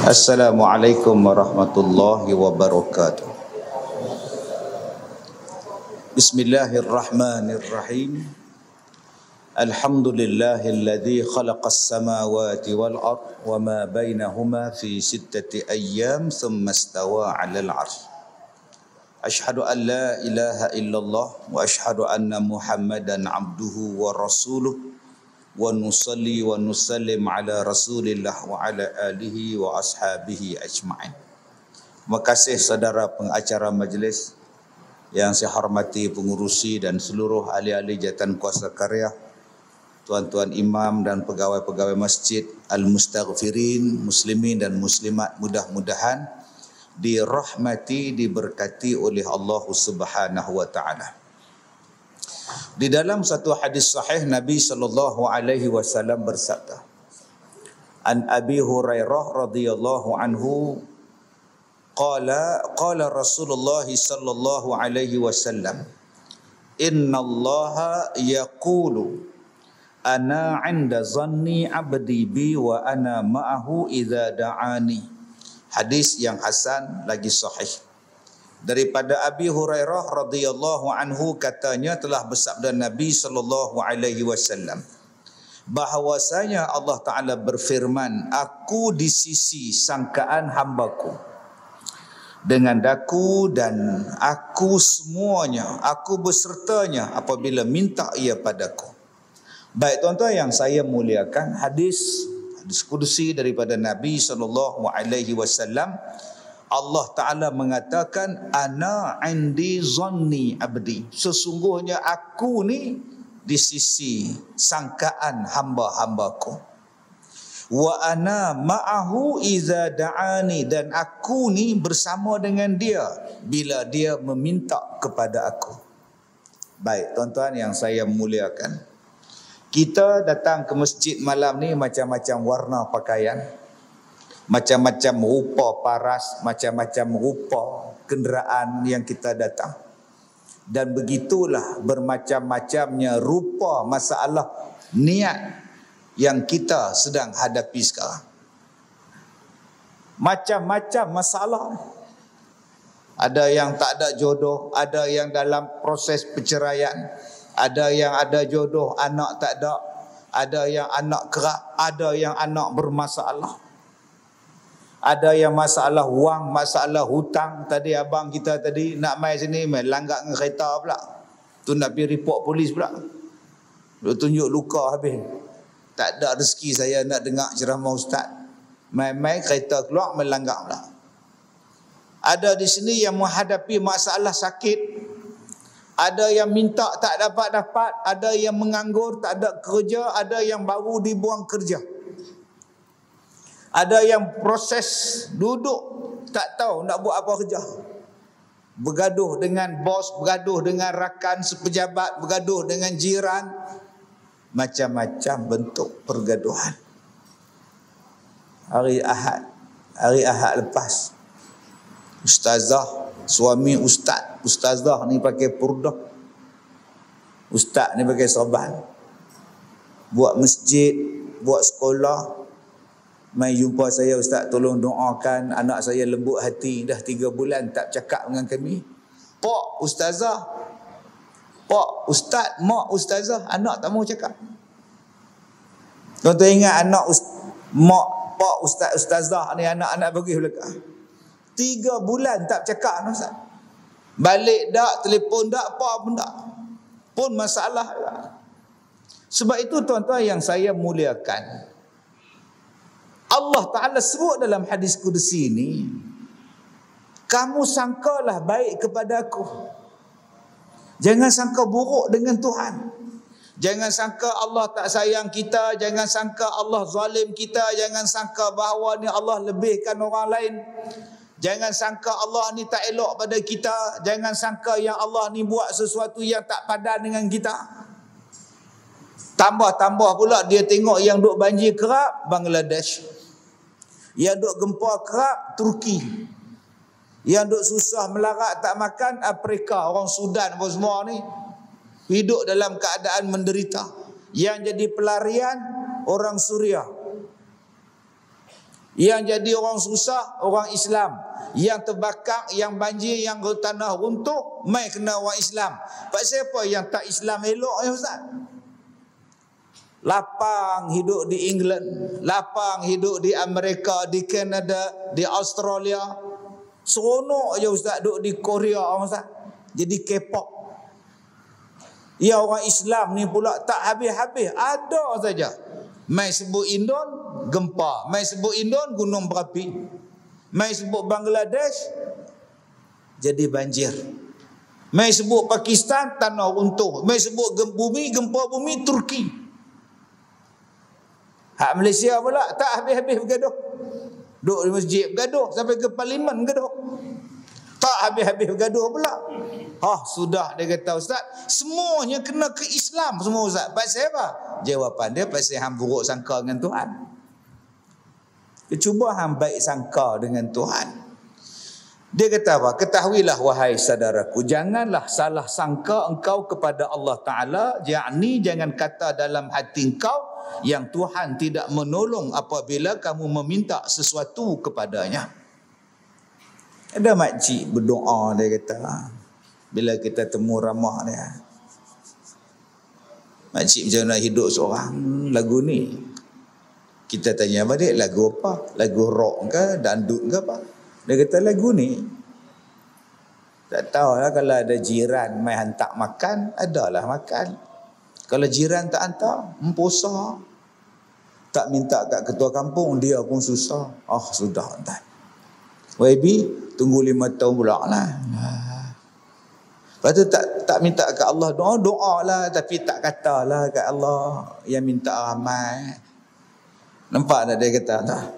Assalamualaikum warahmatullahi wabarakatuh. Bismillahirrahmanirrahim. Alhamdulillahilladzi khalaqas samawati wal ard wa ma bainahuma fi sittati ayyam thumma istawa 'alal 'arsy. Ashhadu an la ilaha illallah wa ashhadu anna Muhammadan 'abduhu wa rasuluh. Wa nusalli wa nusallim ala rasulillah wa ala alihi wa ashabihi ajma'in. Terima kasih saudara pengacara majlis yang saya hormati, pengurusi dan seluruh ahli-ahli jawatan kuasa karya, tuan-tuan imam dan pegawai-pegawai masjid, al-mustaghfirin, muslimin dan muslimat, mudah-mudahan dirahmati, diberkati oleh Allah Subhanahu wa taala. Di dalam satu hadis sahih Nabi sallallahu alaihi wasallam bersabda, An Abi Hurairah radhiyallahu anhu qala Rasulullah sallallahu alaihi wasallam, innallaha yaqulu ana 'inda zanni 'abdi bi wa ana ma'ahu idza da'ani. Hadis yang hasan lagi sahih. Daripada Abi Hurairah radhiyallahu anhu, katanya telah bersabda Nabi sallallahu alaihi wasallam bahwasanya Allah Taala berfirman, aku di sisi sangkaan hambaku dengan daku dan aku semuanya, aku besertanya apabila minta ia padaku. Baik tuan-tuan yang saya muliakan, hadis qudsi daripada Nabi sallallahu alaihi wasallam, Allah Ta'ala mengatakan, ana indi zanni abdi. Sesungguhnya aku ni di sisi sangkaan hamba-hambaku. Wa ana ma'ahu iza da'ani. Dan aku ni bersama dengan dia bila dia meminta kepada aku. Baik tuan-tuan yang saya muliakan, kita datang ke masjid malam ni macam-macam warna pakaian, macam-macam rupa paras, macam-macam rupa kenderaan yang kita datang. Dan begitulah bermacam-macamnya rupa masalah niat yang kita sedang hadapi sekarang. Macam-macam masalah. Ada yang tak ada jodoh, ada yang dalam proses perceraian, ada yang ada jodoh, anak tak ada yang anak kerap, ada yang anak bermasalah. Ada yang masalah wang, masalah hutang. Tadi abang kita tadi nak mai sini, mai langgar dengan kereta pula. Tu nak pergi report polis pula. Dia tunjuk luka habis. Tak ada rezeki saya nak dengar ceramah ustaz. Mai kereta keluar, mai langgar pula. Ada di sini yang menghadapi masalah sakit. Ada yang minta tak dapat-dapat. Ada yang menganggur, tak ada kerja. Ada yang baru dibuang kerja. Ada yang proses duduk tak tahu nak buat apa kerja. Bergaduh dengan bos, bergaduh dengan rakan sepejabat, bergaduh dengan jiran. Macam-macam bentuk pergaduhan. Hari Ahad lepas, ustazah, suami ustazah ni pakai purdah, ustaz ni pakai sorban, buat masjid, buat sekolah. Mai jumpa saya, ustaz tolong doakan anak saya lembut hati, dah 3 bulan tak cakap dengan kami. Pak ustazah, pak ustaz, mak ustazah, anak tak mau cakap. Tuan-tuan ingat anak mak, pak ustaz, ustazah ni anak-anak bagi belakang. 3 bulan tak cakap dengan ustaz. Balik dak, telefon dak, apa pun dak. Pun masalah. Sebab itu tuan-tuan yang saya muliakan, Allah Ta'ala sebut dalam hadis qudsi ini, kamu sangkalah baik kepada aku. Jangan sangka buruk dengan Tuhan. Jangan sangka Allah tak sayang kita. Jangan sangka Allah zalim kita. Jangan sangka bahawa ni Allah lebihkan orang lain. Jangan sangka Allah ni tak elok pada kita. Jangan sangka yang Allah ni buat sesuatu yang tak padan dengan kita. Tambah-tambah pula dia tengok yang duk banjir kerap Bangladesh, yang duk gempa kerap Turki, yang duk susah melarat tak makan Afrika, orang Sudan pun semua ni hidup dalam keadaan menderita. Yang jadi pelarian orang Suriah, Yang jadi orang susah, orang Islam. Yang terbakar, yang banjir, yang tanah runtuh, mai kena orang Islam. Pasal apa yang tak Islam elok ya Ustaz? Lapang hidup di England, lapang hidup di Amerika, di Kanada, di Australia. Seronok je Ustaz duduk di Korea Ustaz. Jadi K-pop. Ya orang Islam ni pula tak habis-habis, ada saja. Mai sebut Indon, gempa. Mai sebut Indon, gunung berapi. Mai sebut Bangladesh, jadi banjir. Mai sebut Pakistan, tanah runtuh. Mai sebut gempa bumi Turki. Hak Malaysia pula tak habis-habis bergaduh. Duduk di masjid bergaduh, sampai ke parlimen bergaduh. Tak habis-habis bergaduh pula. Sudah dia kata Ustaz, semuanya kena ke Islam semua Ustaz. Pasal apa? Jawapan dia pasal hang buruk sangka dengan Tuhan. Dia cuba hang baik sangka dengan Tuhan. Dia kata apa? Ketahuilah wahai saudaraku, janganlah salah sangka engkau kepada Allah Ta'ala, yakni jangan kata dalam hati engkau yang Tuhan tidak menolong apabila kamu meminta sesuatu kepadanya. Ada makcik berdoa, dia kata, bila kita temu ramah dia, makcik macam mana hidup seorang lagu ni. Kita tanya apa dia, lagu apa? Lagu rock ke, dandut ke apa? Dia kata lagu ni. Tak tahulah, kalau ada jiran mai hantar makan, adalah makan. Kalau jiran tak hantar, memposa. Tak minta kat ketua kampung, dia pun susah. Sudah entah. YB tunggu 5 tahun pula lah. Lepas tu tak minta kat Allah, doa lah, tapi tak katalah kat Allah yang minta ramai. Nampak tak dia kata tak?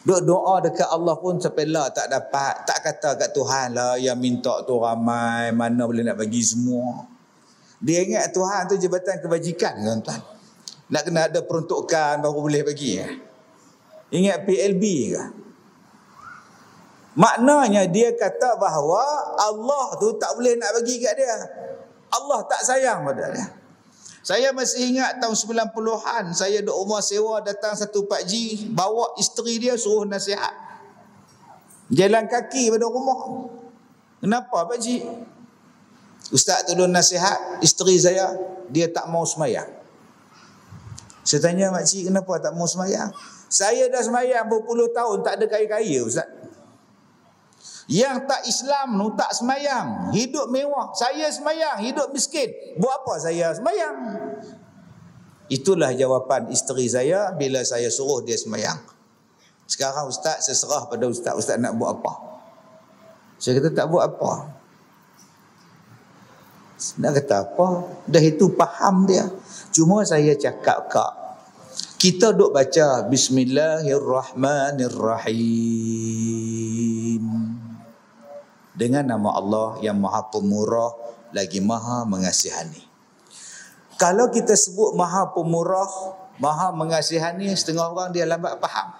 Doa dekat Allah pun sampai lah tak dapat. Tak kata kat Tuhan lah yang minta tu ramai, mana boleh nak bagi semua. Dia ingat Tuhan tu jabatan kebajikan kan tuan. Nak kena ada peruntukan baru boleh bagi. Ingat PLB ke? Maknanya dia kata bahawa Allah tu tak boleh nak bagi kat dia. Allah tak sayang pada dia. Saya masih ingat tahun 90-an, saya duk rumah sewa, datang satu pakcik, bawa isteri dia suruh nasihat. Jalan kaki pada rumah. Kenapa pakcik? Ustaz tolong nasihat isteri saya, dia tak mau semayang. Saya tanya makcik, kenapa tak mau semayang? Saya dah semayang berpuluh tahun, tak ada kaya-kaya Ustaz. Yang tak Islam tu tak semayang, hidup mewah. Saya semayang, hidup miskin. Buat apa saya semayang? Itulah jawapan isteri saya bila saya suruh dia semayang. Sekarang Ustaz, saya serah pada Ustaz. Ustaz nak buat apa? Saya kata tak buat apa. Nak kata apa? Dah itu faham dia. Cuma saya cakap kak, kita duk baca Bismillahirrahmanirrahim dengan nama Allah yang Maha Pemurah lagi Maha Mengasihani. Kalau kita sebut Maha Pemurah, Maha Mengasihani, setengah orang dia lambat faham.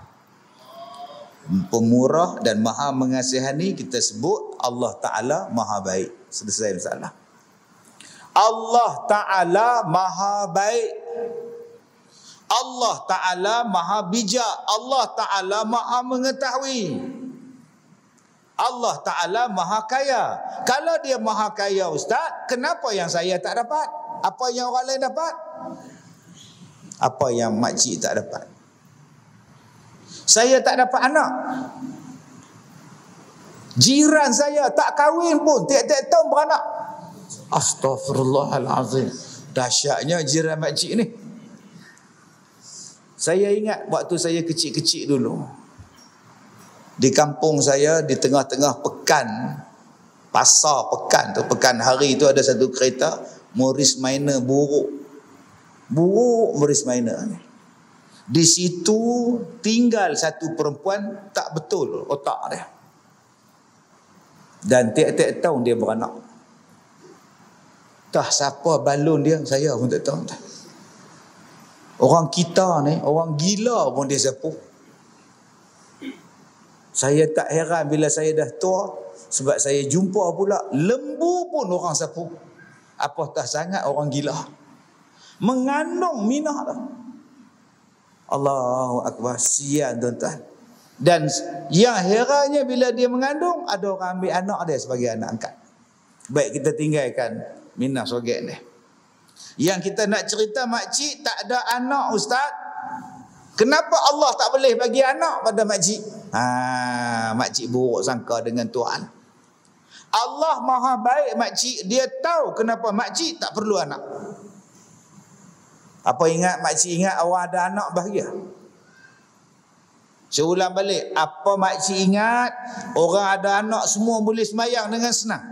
Pemurah dan Maha Mengasihani kita sebut Allah Ta'ala Maha Baik. Selesai masalah. Allah Ta'ala Maha Baik. Allah Ta'ala Maha Bijak. Allah Ta'ala Maha Mengetahui. Allah Ta'ala Maha Kaya. Kalau dia Maha Kaya Ustaz, kenapa yang saya tak dapat? Apa yang orang lain dapat? Apa yang makcik tak dapat? Saya tak dapat anak. Jiran saya tak kahwin pun, tiap-tiap tahun beranak. Astaghfirullahalazim. Dahsyatnya jiran makcik ni. Saya ingat waktu saya kecil-kecil dulu, di kampung saya, di tengah-tengah pekan, pasar pekan tu, pekan hari tu, ada satu kereta Morris Minor buruk Morris Minor. Di situ tinggal satu perempuan tak betul otak dia, dan tiap-tiap tahun dia beranak. Tak siapa balon dia, saya pun tak tahu. Orang kita ni, orang gila pun dia sapu. Saya tak heran bila saya dah tua, sebab saya jumpa pula lembu pun orang sapu. Apatah sangat orang gila. Mengandung minah tu. Allahu Akbar. Sian tuan-tuan. Dan yang herannya bila dia mengandung, ada orang ambil anak dia sebagai anak angkat. Baik, kita tinggalkan Minah Sogek ni. Yang kita nak cerita makcik tak ada anak, Ustaz. Kenapa Allah tak boleh bagi anak pada makcik? Makcik buruk sangka dengan Tuhan. Allah maha baik makcik, dia tahu kenapa makcik tak perlu anak. Apa ingat makcik ingat awak ada anak bahagia? Saya ulang balik, apa makcik ingat orang ada anak semua boleh sembahyang dengan senang?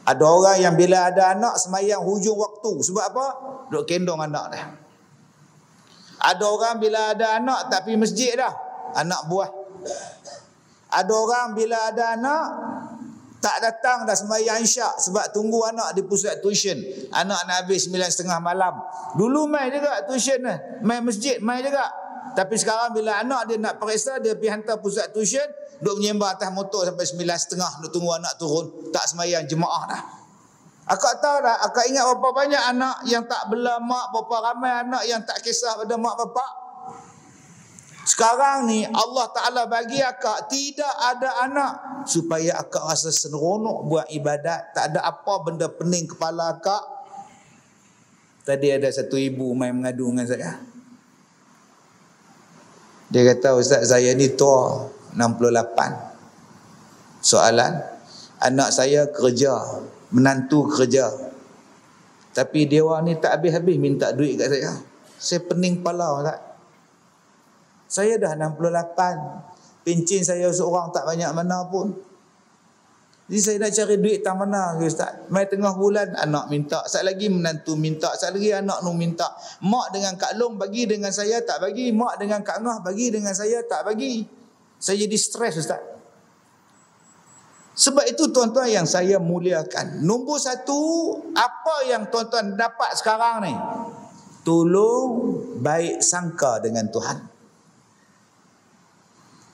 Ada orang yang bila ada anak sembahyang hujung waktu. Sebab apa? Duk kendong anak dia. Ada orang bila ada anak tak pergi masjid dah, anak buah. Ada orang bila ada anak tak datang dah sembahyang isyak sebab tunggu anak di pusat tuition. Anak nak habis 9.30 malam. Dulu mai juga tuition ni, mai masjid mai juga. Tapi sekarang bila anak dia nak periksa, dia pergi hantar pusat tuition, duk menyembah atas motor sampai 9.30, duk tunggu anak turun, tak sembahyang jemaah dah. Akak tahu tak, akak ingat berapa banyak anak yang tak bela mak, berapa ramai anak yang tak kisah pada mak bapak. Sekarang ni Allah Ta'ala bagi akak tidak ada anak supaya akak rasa seronok buat ibadat. Tak ada apa benda pening kepala akak. Tadi ada satu ibu main mengadu dengan saya. Dia kata, Ustaz, saya ni tua 68. Soalan, anak saya kerja, menantu kerja, tapi dia orang ni tak habis-habis minta duit kat saya. Saya pening kepala, Ustaz. Saya dah 68, pencen saya seorang tak banyak mana pun. Jadi saya nak cari duit tak mana, Ustaz. Mai tengah bulan anak minta, sat lagi menantu minta, sat lagi anak nu minta. Mak dengan Kak Long bagi dengan saya tak bagi, mak dengan Kak Ngah bagi dengan saya tak bagi. Saya jadi stres, Ustaz. Sebab itu tuan-tuan yang saya muliakan, nombor satu, apa yang tuan-tuan dapat sekarang ni? Tolong baik sangka dengan Tuhan.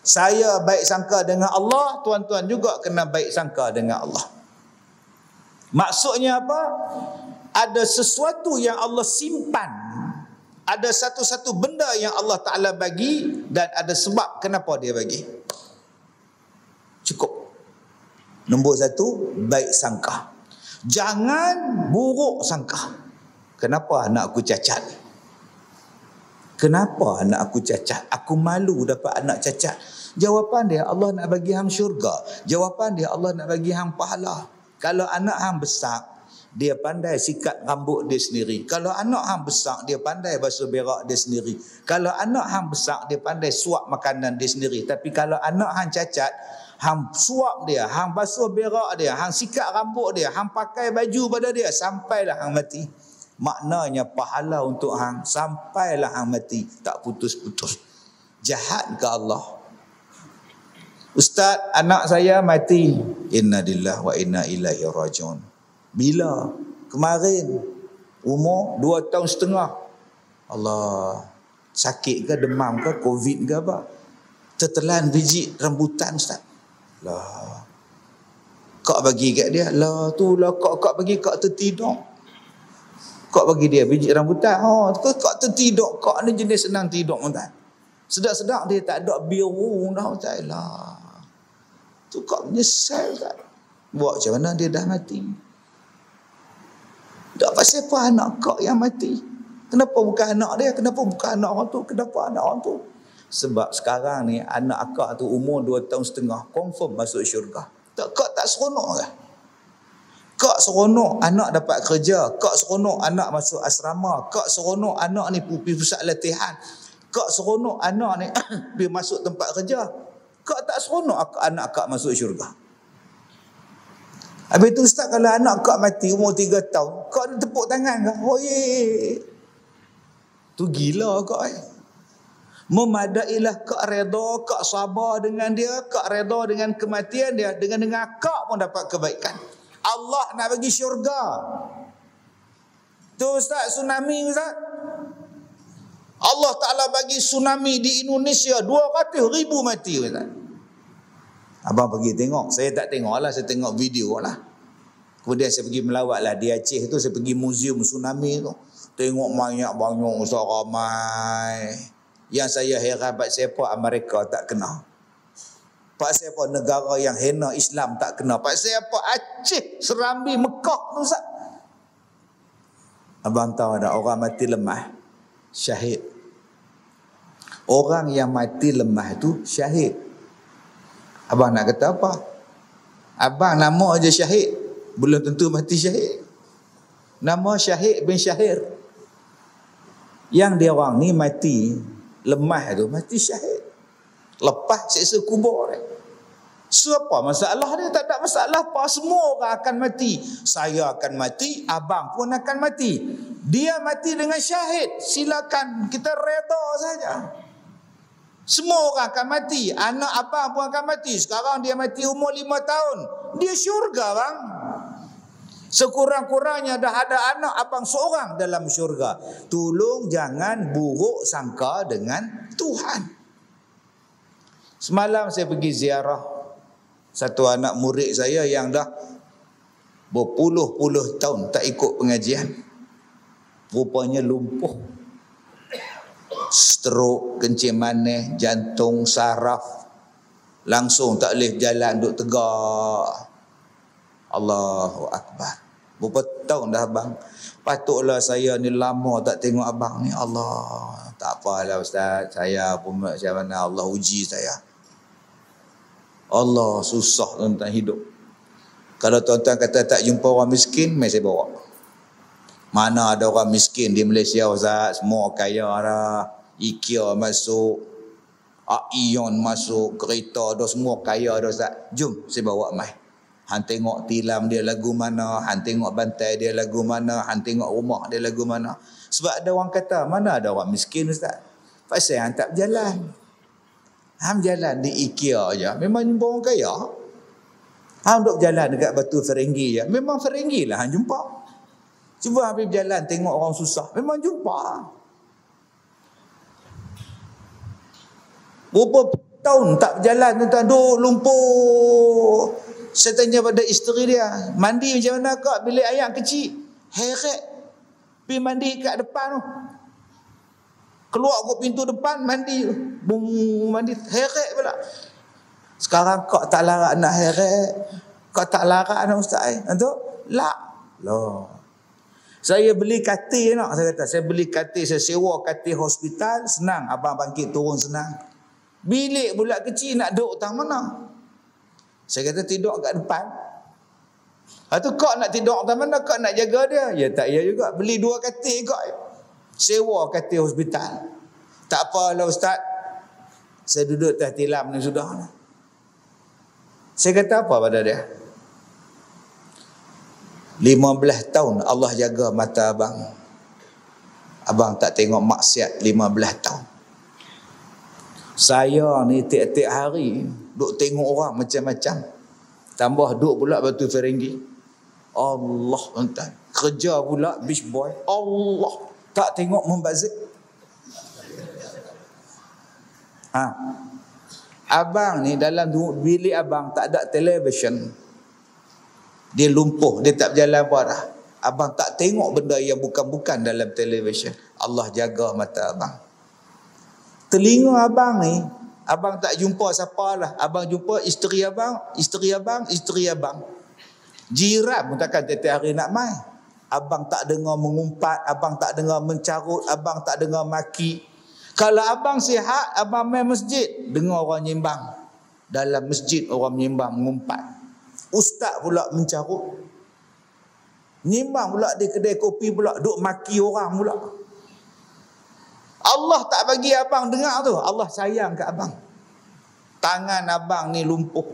Saya baik sangka dengan Allah, tuan-tuan juga kena baik sangka dengan Allah. Maksudnya apa? Ada sesuatu yang Allah simpan. Ada satu-satu benda yang Allah Ta'ala bagi dan ada sebab kenapa dia bagi. Cukup. Nombor satu, baik sangka. Jangan buruk sangka. Kenapa anak aku cacat? Kenapa anak aku cacat? Aku malu dapat anak cacat. Jawapan dia, Allah nak bagi hang syurga. Jawapan dia, Allah nak bagi hang pahala. Kalau anak hang besar, dia pandai sikat rambut dia sendiri. Kalau anak hang besar, dia pandai basuh berak dia sendiri. Kalau anak hang besar, dia pandai suap makanan dia sendiri. Tapi kalau anak hang cacat, hang suap dia, hang basuh berak dia, hang sikat rambut dia, hang pakai baju pada dia, sampailah hang mati. Maknanya pahala untuk hang sampailah hang mati, tak putus-putus. Jahat ke Allah? Ustaz, anak saya mati. Inna lillahi wa inna ilaihi rajiun. Bila? Kemarin. Umur 2 tahun setengah. Allah. Sakit ke, demam ke, covid ke apa? Tertelan biji rambutan, Ustaz. Lah. Kak bagi kat dia. Lah tu lah kak bagi kak tertidur. Kak bagi dia biji rambutan. Oh, kak tertidur. Kak ni jenis senang tidur, Ustaz. Sedap-sedap dia tak ada biru dah, Ustaz. Lah. Tu kak menyesal, Ustaz. Buat macam mana dia dah mati? Tak pasal apa anak kak yang mati? Kenapa bukan anak dia? Kenapa bukan anak orang tu? Kenapa anak orang tu? Sebab sekarang ni anak akak tu umur 2 tahun setengah, confirm masuk syurga. Kak tak seronok ke? Kak seronok anak dapat kerja. Kak seronok anak masuk asrama. Kak seronok anak ni pergi pusat latihan. Kak seronok anak ni pergi masuk tempat kerja. Kak tak seronok anak kak masuk syurga. Habis tu, Ustaz, kalau anak kak mati umur 3 tahun, kak ada tepuk tangan ke? Oh ye. Tu gila kak. Memadailah kak redha, kak sabar dengan dia, kak redha dengan kematian dia, dengan kak pun dapat kebaikan. Allah nak bagi syurga. Tu Ustaz, tsunami, Ustaz. Allah Ta'ala bagi tsunami di Indonesia 200,000 mati, Ustaz. Abang pergi tengok. Saya tak tengok lah, saya tengok video lah. Kemudian saya pergi melawat lah di Aceh tu. Saya pergi muzium tsunami tu. Tengok banyak Ustaz, ramai. Yang saya heran pasal apa Amerika tak kena. Pasal apa negara yang hina Islam tak kena. Pasal apa Aceh, Serambi, Mekah tu Ustaz. Abang tahu ada orang mati lemah, syahid. Orang yang mati lemah tu syahid. Abang nak kata apa? Abang nama aja syahid, belum tentu mati syahid. Nama Syahid bin Syahir. Yang dia orang ni mati lemah tu, mati syahid. Lepas siksa kubur dia. So apa masalah dia? Tak ada masalah apa. Semua orang akan mati. Saya akan mati, abang pun akan mati. Dia mati dengan syahid. Silakan, kita reda saja. Semua orang akan mati. Anak abang pun akan mati. Sekarang dia mati umur 5 tahun. Dia syurga bang. Sekurang-kurangnya dah ada anak abang seorang dalam syurga. Tolong jangan buruk sangka dengan Tuhan. Semalam saya pergi ziarah satu anak murid saya yang dah berpuluh-puluh tahun tak ikut pengajian. Rupanya lumpuh. Stroke, kencing manis, jantung, saraf. Langsung tak boleh jalan, duduk tegak. Allahu Akbar. Berapa tahun dah abang? Patutlah saya ni lama tak tengok abang ni. Allah, tak apalah Ustaz. Saya pun macam mana Allah uji saya. Allah susah tentang hidup. Kalau tuan-tuan kata tak jumpa orang miskin, mai saya bawa. Mana ada orang miskin di Malaysia Ustaz? Semua kaya dah. IKEA masuk, Aion masuk, kereta dah semua kaya dah Ustaz. Jom saya bawa mai. Han tengok tilam dia lagu mana, han tengok bantai dia lagu mana, han tengok rumah dia lagu mana. Sebab ada orang kata, mana ada orang miskin Ustaz? Pasal han tak berjalan. Han jalan di IKEA aja. Memang jumpa orang kaya. Han duduk berjalan dekat Batu Ferenggi je. Memang Ferenggi lah han jumpa. Cuba habis berjalan tengok orang susah. Memang jumpa. Berapa tahun tak berjalan tuan-tuan, duduk lumpuh. Saya tanya pada isteri dia, mandi macam mana kak bilik air kecil? Heret. Pergi mandi kat depan tu. Keluar ke pintu depan, mandi. Bung, mandi. Heret pula. Sekarang kak tak larat nak heret. Kak tak larat nak ustaz. Untuk? Lak. Loh. Saya beli katil nak. Saya kata, saya beli katil. Saya sewa katil hospital. Senang. Abang bangkit turun senang. Bilik pula kecil nak duduk tang mana? Saya kata tidur kat depan. Lepas tu kau nak tidur kat mana? Kau nak jaga dia? Ya tak ya juga. Beli 2 katil kau. Sewa katil hospital. Tak apalah ustaz. Saya duduk atas tilam ni sudah. Saya kata apa pada dia? 15 tahun Allah jaga mata abang. Abang tak tengok maksiat 15 tahun. Saya ni tiap-tiap hari duk tengok orang macam-macam. Tambah duk pula Batu Ferenggi. Allah tuan. Kerja pula beach boy. Allah. Tak tengok membazir. Abang ni dalam bilik abang tak ada television. Dia lumpuh. Dia tak berjalan apa dah. Abang tak tengok benda yang bukan-bukan dalam television. Allah jaga mata abang. Telinga abang ni, abang tak jumpa siapa lah. Abang jumpa isteri abang, isteri abang, isteri abang. Jiran pun takkan tiap-tiap hari nak mai. Abang tak dengar mengumpat, abang tak dengar mencarut, abang tak dengar maki. Kalau abang sihat, abang main masjid, dengar orang nyimbang. Dalam masjid orang nyimbang mengumpat. Ustaz pula mencarut. Nyimbang pula di kedai kopi pula, duk maki orang pula. Allah tak bagi abang dengar tu. Allah sayang kat abang. Tangan abang ni lumpuh.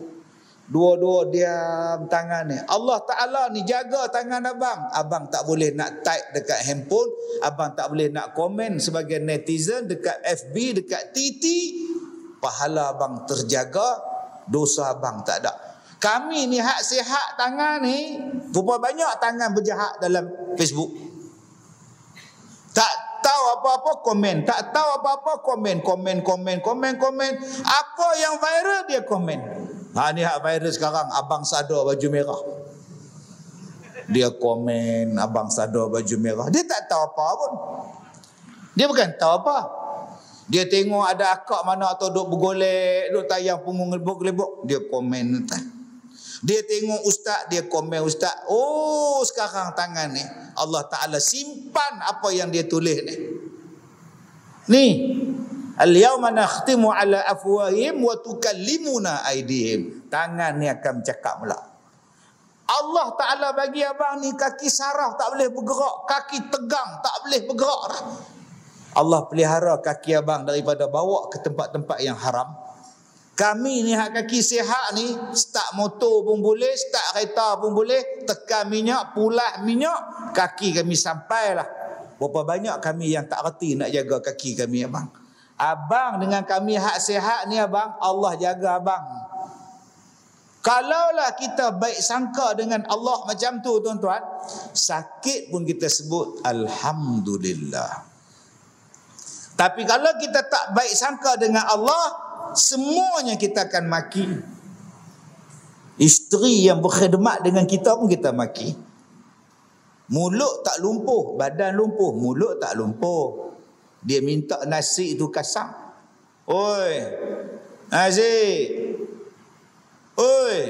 Dua-dua diam tangan ni. Allah Ta'ala ni jaga tangan abang. Abang tak boleh nak type dekat handphone. Abang tak boleh nak komen sebagai netizen dekat FB, dekat TT. Pahala abang terjaga. Dosa abang tak ada. Kami ni hak sihat tangan ni. Berapa banyak tangan berjahat dalam Facebook. Tak tahu apa-apa komen, tak tahu apa-apa komen. Apa yang viral dia komen. Ni hak viral sekarang, abang sadar baju merah. Dia komen abang sadar baju merah. Dia tak tahu apa pun. Dia bukan tahu apa. Dia tengok ada akak mana atau duk bergolek, duk tayang punggung lebok-lebok, dia komen tuan. Dia tengok ustaz, dia komen ustaz. Oh, sekarang tangan ni Allah Ta'ala simpan apa yang dia tulis ni. Ni, al-yawma nakhtimu ala afwahihim wa tukallimuna aydihim. Tangan ni akan bercakap pula. Allah Ta'ala bagi abang ni kaki saraf tak boleh bergerak, kaki tegang tak boleh bergerak dah. Allah pelihara kaki abang daripada bawa ke tempat-tempat yang haram. Kami ni hak kaki sihat ni, start motor pun boleh, start kereta pun boleh, tekan minyak, pulas minyak, kaki kami sampailah. Berapa banyak kami yang tak reti nak jaga kaki kami abang. Abang dengan kami hak sihat ni abang, Allah jaga abang. Kalaulah kita baik sangka dengan Allah macam tu tuan-tuan, sakit pun kita sebut Alhamdulillah. Tapi kalau kita tak baik sangka dengan Allah, semuanya kita akan maki. Isteri yang berkhidmat dengan kita pun kita maki. Mulut tak lumpuh, badan lumpuh, mulut tak lumpuh. Dia minta nasi itu kasar. Oi, nasi. Oi.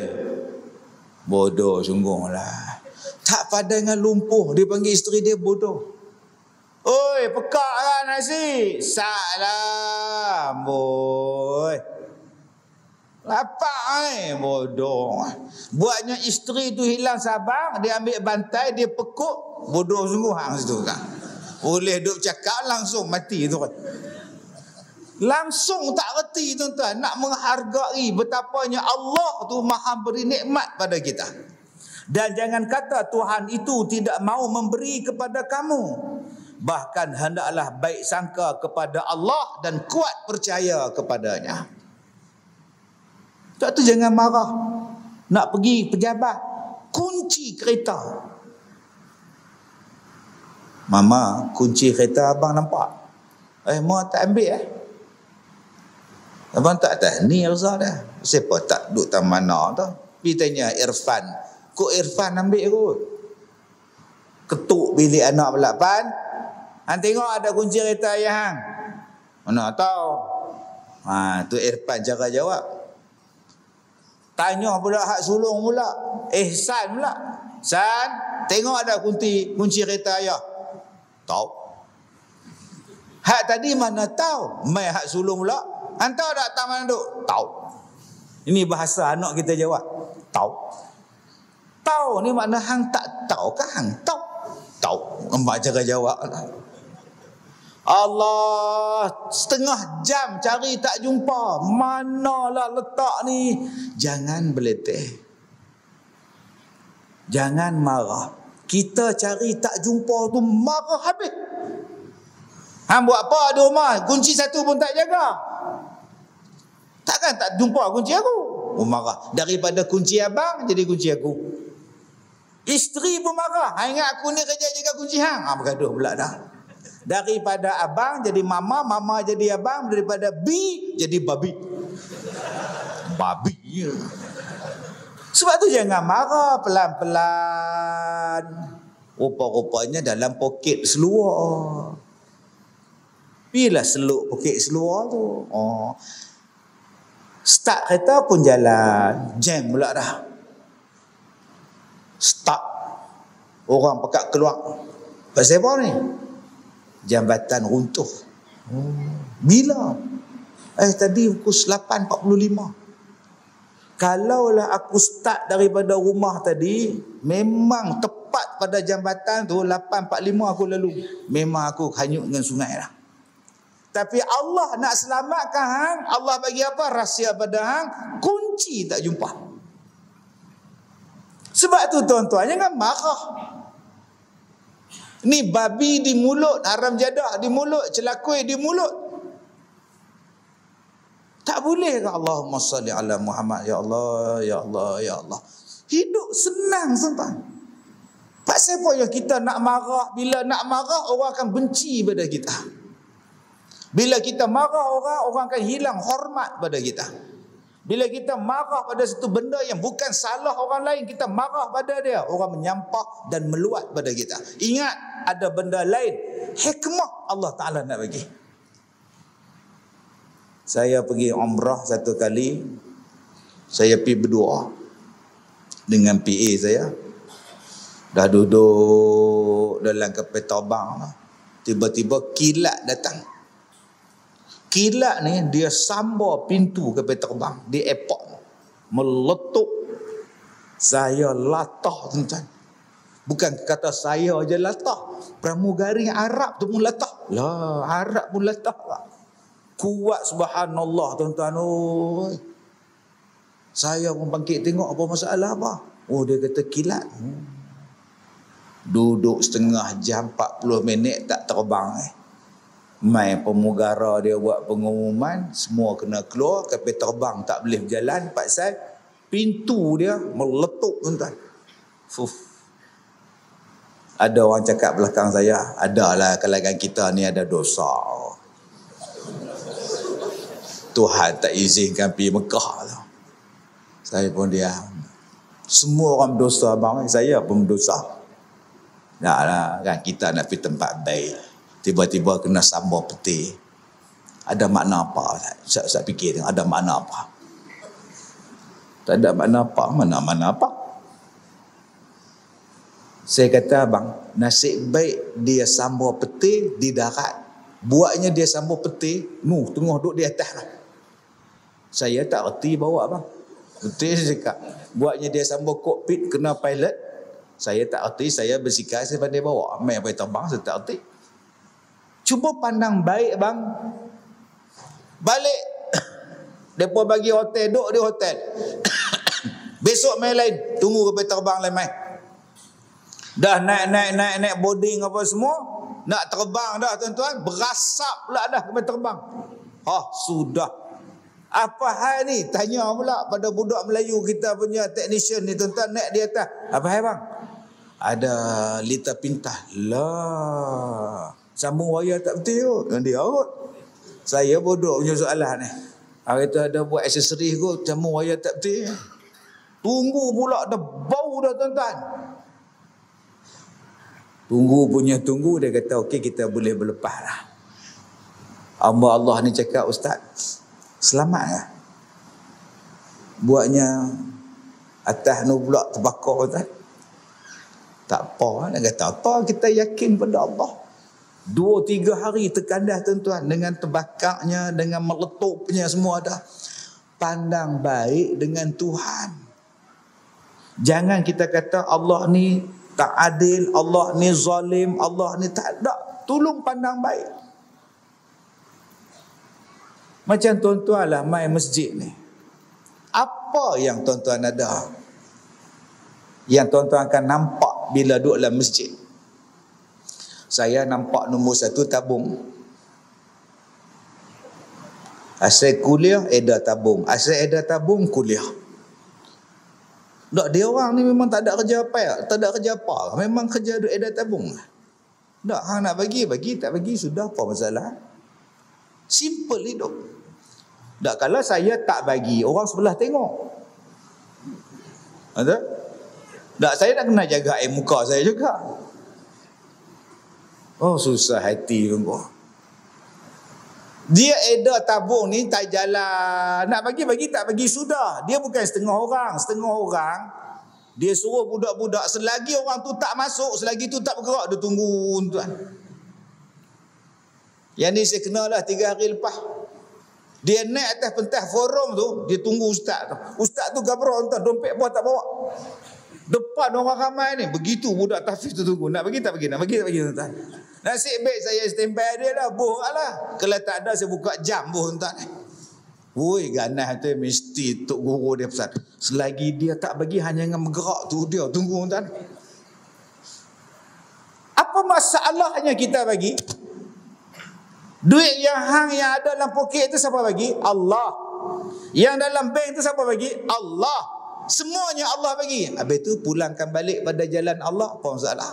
Bodoh sungguhlah. Tak padan dengan lumpuh, dia panggil isteri dia bodoh. Oi, pekak kan nasi? Salam, boy. Lapak bodoh. Buatnya isteri tu hilang sabar, dia ambil bantai, dia pekuk, bodoh sungguh hang situ kan. Boleh duk cakap langsung mati tu kan. Langsung tak reti tuan-tuan, nak menghargai betapanya Allah tu Maha beri nikmat pada kita. Dan jangan kata Tuhan itu tidak mau memberi kepada kamu. Bahkan hendaklah baik sangka kepada Allah dan kuat percaya kepadanya. Tak tu jangan marah. Nak pergi pejabat, kunci kereta. Mama, kunci kereta abang nampak? Mak tak ambil Abang tak tahu. Ni Erza dah. Siapa tak duduk taman mana tu? Pergi tanya Irfan. Kok Irfan ambil kot? Ketuk bilik anak belapan. Hang tengok ada kunci kereta ayah hang. Mana tahu. Tu Irfan cara jawab. Tanya pula hak sulung pula. Ihsan pula. San, tengok ada kunci kereta ayah. Tahu. Hak tadi mana tahu. Mai hak sulung pula. Hang tahu tak tak mana duk? Tahu. Ini bahasa anak kita jawab. Tahu. Tahu ni makna hang tak tahu kan? Hang tahu. Tahu. Mak cara jawab. Allah, setengah jam cari tak jumpa. Manalah letak ni? Jangan beleteh. Jangan marah. Kita cari tak jumpa tu marah habis. Hang buat apa di rumah? Kunci satu pun tak jaga. Takkan tak jumpa kunci aku? Marah. Daripada kunci abang jadi kunci aku. Isteri pun marah. Ingat aku ni kerja jaga kunci hang. Bergaduh pula dah. Daripada abang jadi mama, mama jadi abang, daripada bi jadi babi. Babi. Sebab tu jangan marah, pelan-pelan. Rupa-rupanya dalam poket seluar. Bila seluk poket seluar tu. Start kereta pun jalan, jam pula dah. Start. Orang pekat keluar. Pasal apa ni? Jambatan runtuh. Bila? Tadi pukul 8.45. Kalaulah aku start daripada rumah tadi, memang tepat pada jambatan tu 8.45 aku lalu. Memang aku hanyut dengan sungai lah. Tapi Allah nak selamatkan hang, Allah bagi apa? Rahsia pada hang, kunci tak jumpa. Sebab tu tuan-tuan, jangan marah. Ni babi di mulut, haram jadah di mulut, celakui di mulut. Tak boleh ke Allahumma salli ala Muhammad? Ya Allah, ya Allah, ya Allah. Hidup senang tuan-tuan. Pasal apa yang kita nak marah? Bila nak marah, orang akan benci pada kita. Bila kita marah orang akan hilang hormat pada kita. Bila kita marah pada satu benda yang bukan salah orang lain, kita marah pada dia, orang menyampah dan meluat pada kita. Ingat, ada benda lain, hikmah Allah Ta'ala nak bagi. Saya pergi umrah satu kali. Saya pergi berdua dengan PA saya. Dah duduk dalam kapal terbang. Tiba-tiba kilat datang. Kilat ni dia sambar pintu kapal terbang di airport. Meletup. Saya latah tuan-tuan. Bukan kata saya aja latah. Pramugari Arab tu pun latah. Lah, Arab pun latah. Kuat subhanallah tuan-tuan. Oh. Saya pun bangkit tengok apa masalah apa. Oh, dia kata kilat. Duduk setengah jam 40 minit tak terbang. Mai pemugara dia buat pengumuman, semua kena keluar, kapal terbang tak boleh berjalan pasal pintu dia meletup tuan-tuan. Ada orang cakap belakang saya, adalah kalangan kita ni ada dosa. Tuhan tak izinkan pergi Mekah tu. Saya pun diam. Semua orang berdosa abang, saya pun berdosa. Nah, kan kita nak pergi tempat baik. Tiba-tiba kena sambal peti. Ada makna apa? Saya fikir ada makna apa? Tak ada makna apa? Mana apa? Saya kata abang, nasib baik dia sambal peti di darat. Buatnya dia sambal peti, tengah duduk di atas lah. Saya tak reti bawa abang. Betul saya cakap. Buatnya dia sambal kokpit kena pilot. Saya tak reti, saya bersikap saya pandai bawa. Main apa terbang, saya tak reti. Cuba pandang baik bang. Balik. Mereka bagi hotel, duduk di hotel. Besok main lain. Tunggu kapal terbang lain main. Dah naik boarding apa semua. Nak terbang dah tuan-tuan. Berasap pula dah kapal terbang. Sudah. Apa hal ni? Tanya pula pada budak Melayu kita punya technician ni tuan-tuan naik di atas. Apa hal bang? Ada lita pintah. Lah. Sambung wayar tak betul kot. Dia kot. Saya bodoh punya soalan ni. Hari tu ada buat aksesori kot. Sambung wayar tak betul. Tunggu pula dah bau dah tuan-tuan. Tunggu. Dia kata okey kita boleh berlepas lah. Hamba Allah ni cakap ustaz. Selamat lah. Buatnya atas ni pula terbakar tuan. Tak apa. Dia kata apa kita yakin pada Allah. 2-3 hari terkandas tuan-tuan. Dengan terbakarnya, dengan meletupnya semua dah. Pandang baik dengan Tuhan. Jangan kita kata Allah ni tak adil, Allah ni zalim, Allah ni tak ada. Tolong pandang baik. Macam tuan-tuan lah main masjid ni. Apa yang tuan-tuan ada? Yang tuan-tuan akan nampak bila duduk dalam masjid. Saya nampak nombor 1 tabung. Asal kuliah, edar tabung. Asal edar tabung, kuliah. Tak, dia orang ni memang tak ada kerja apa ya? Tak ada kerja apa. Memang kerja duduk edar tabung. Tak, hang nak bagi, tak bagi, sudah apa masalah. Simple hidup. Tak, kalau saya tak bagi, orang sebelah tengok. Ada? Tak, saya nak kena jaga air muka saya juga. Oh, susah hati tunggu. Dia edar tabung ni tak jalan. Nak bagi tak bagi sudah. Dia bukan setengah orang. Setengah orang dia suruh budak-budak selagi orang tu tak masuk, selagi tu tak bergerak, dia tunggu tuan. Yang ni saya kenal lah 3 hari lepas. Dia naik atas pentas forum tu, dia tunggu ustaz tu. Ustaz tu gabra tuan, dompet pun tak bawa. Depan orang ramai ni, begitu budak tahfiz tu tunggu. Nak bagi tak bagi tuan. Nasib baik saya standby dia lah, boh lah. Kalau tak ada saya buka jam boh tuan. Woi, ganas tu mesti tok guru dia pesan. Selagi dia tak bagi, hanya dengan bergerak tu dia tunggu tuan. Apa masalahnya kita bagi? Duit yang hang yang ada dalam poket tu siapa bagi? Allah. Yang dalam bank tu siapa bagi? Allah. Semuanya Allah bagi. Habis tu pulangkan balik pada jalan Allah, apa masalah?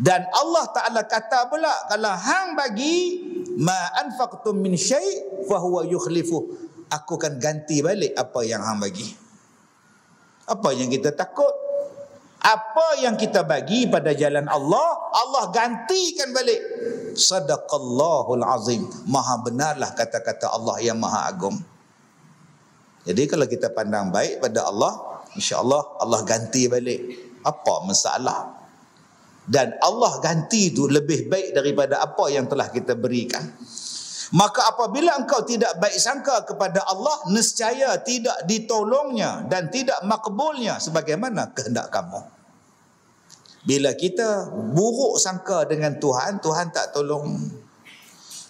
Dan Allah Ta'ala kata pula, kalau hang bagi, ma anfaqtum min syai' fa huwa yukhlifuh. Aku akan ganti balik apa yang hang bagi. Apa yang kita takut? Apa yang kita bagi pada jalan Allah, Allah gantikan balik. Sadaqallahul azim. Maha benarlah kata-kata Allah yang maha agung. Jadi kalau kita pandang baik pada Allah, insya-Allah Allah ganti balik. Apa masalah? Dan Allah ganti itu lebih baik daripada apa yang telah kita berikan. Maka apabila engkau tidak baik sangka kepada Allah, nescaya tidak ditolongnya dan tidak makbulnya sebagaimana kehendak kamu. Bila kita buruk sangka dengan Tuhan, Tuhan tak tolong.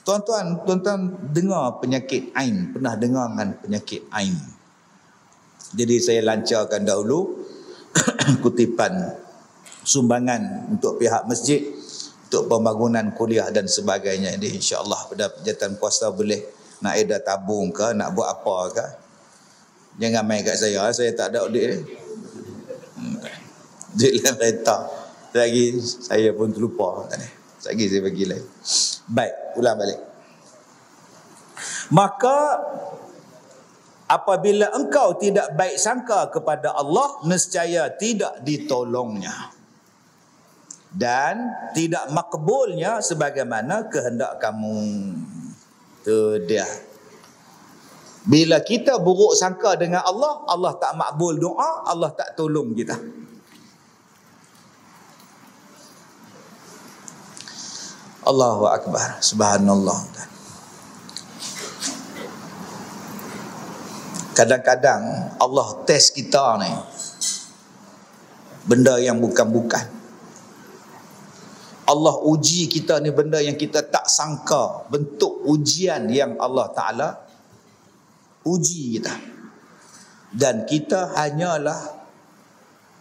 Tuan-tuan dengar penyakit ain, pernah dengar kan penyakit ain? Jadi saya lancarkan dahulu kutipan sumbangan untuk pihak masjid untuk pembangunan kuliah dan sebagainya. Ini insya-Allah pada penjatan puasa boleh nak edar tabung ke, nak buat apa ke. Jangan main kat saya tak ada duit. Duit dalam kereta. Lagi saya pun terlupa tadi. Lagi saya bagi lain. Baik, ulang balik. Maka apabila engkau tidak baik sangka kepada Allah, nescaya tidak ditolongnya dan tidak makbulnya sebagaimana kehendak kamu. Itu dia. Bila kita buruk sangka dengan Allah, Allah tak makbul doa, Allah tak tolong kita. Allahu Akbar. Subhanallah. Kadang-kadang Allah test kita ni benda yang bukan-bukan. Allah uji kita ni benda yang kita tak sangka. Bentuk ujian yang Allah Ta'ala uji kita. Dan kita hanyalah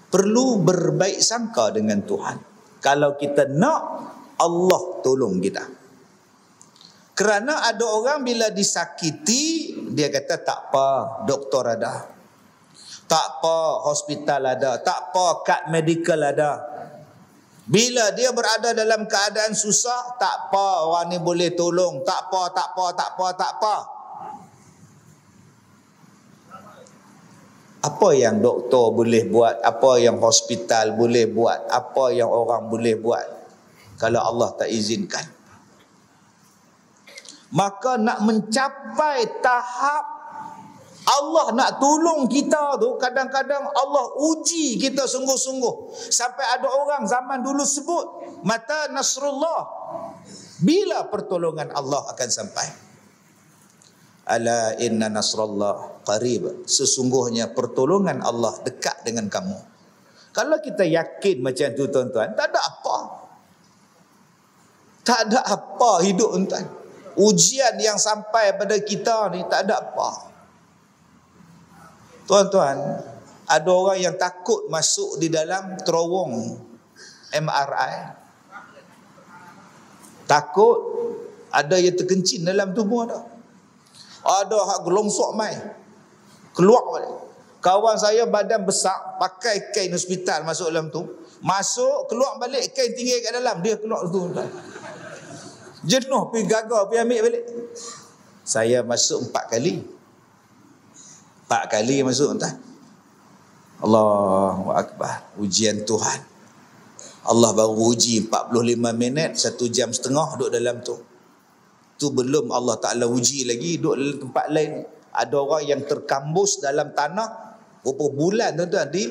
perlu berbaik sangka dengan Tuhan. Kalau kita nak, Allah tolong kita. Kerana ada orang bila disakiti, dia kata tak apa, doktor ada. Tak apa, hospital ada. Tak apa, kad medical ada. Bila dia berada dalam keadaan susah, tak apa, orang ni boleh tolong. Tak apa. Apa yang doktor boleh buat, apa yang hospital boleh buat, apa yang orang boleh buat kalau Allah tak izinkan. Maka nak mencapai tahap Allah nak tolong kita tu, kadang-kadang Allah uji kita sungguh-sungguh. Sampai ada orang zaman dulu sebut, mata nasrullah, bila pertolongan Allah akan sampai. Ala inna nasrullah qarib. Sesungguhnya pertolongan Allah dekat dengan kamu. Kalau kita yakin macam tu tuan-tuan, tak ada apa. Tak ada apa hidup tuan. Ujian yang sampai pada kita ni tak ada apa. Tuan-tuan, ada orang yang takut masuk di dalam terowong MRI. Takut ada yang terkencing dalam tubuh ada. Ada hak gelongsok mai. Keluar balik. Kawan saya badan besar, pakai kain hospital masuk dalam tu. Masuk, keluar balik, kain tinggal kat dalam, dia keluar tu. Jenuh, pergi gagal, pergi ambil balik. Saya masuk 4 kali. 4 kali masuk entah. Allahu Akbar. Ujian Tuhan. Allah baru uji 45 minit, 1 jam setengah duduk dalam tu. Tu belum Allah Ta'ala uji lagi, duduk dalam tempat lain. Ada orang yang terkambus dalam tanah berapa bulan tuan-tuan di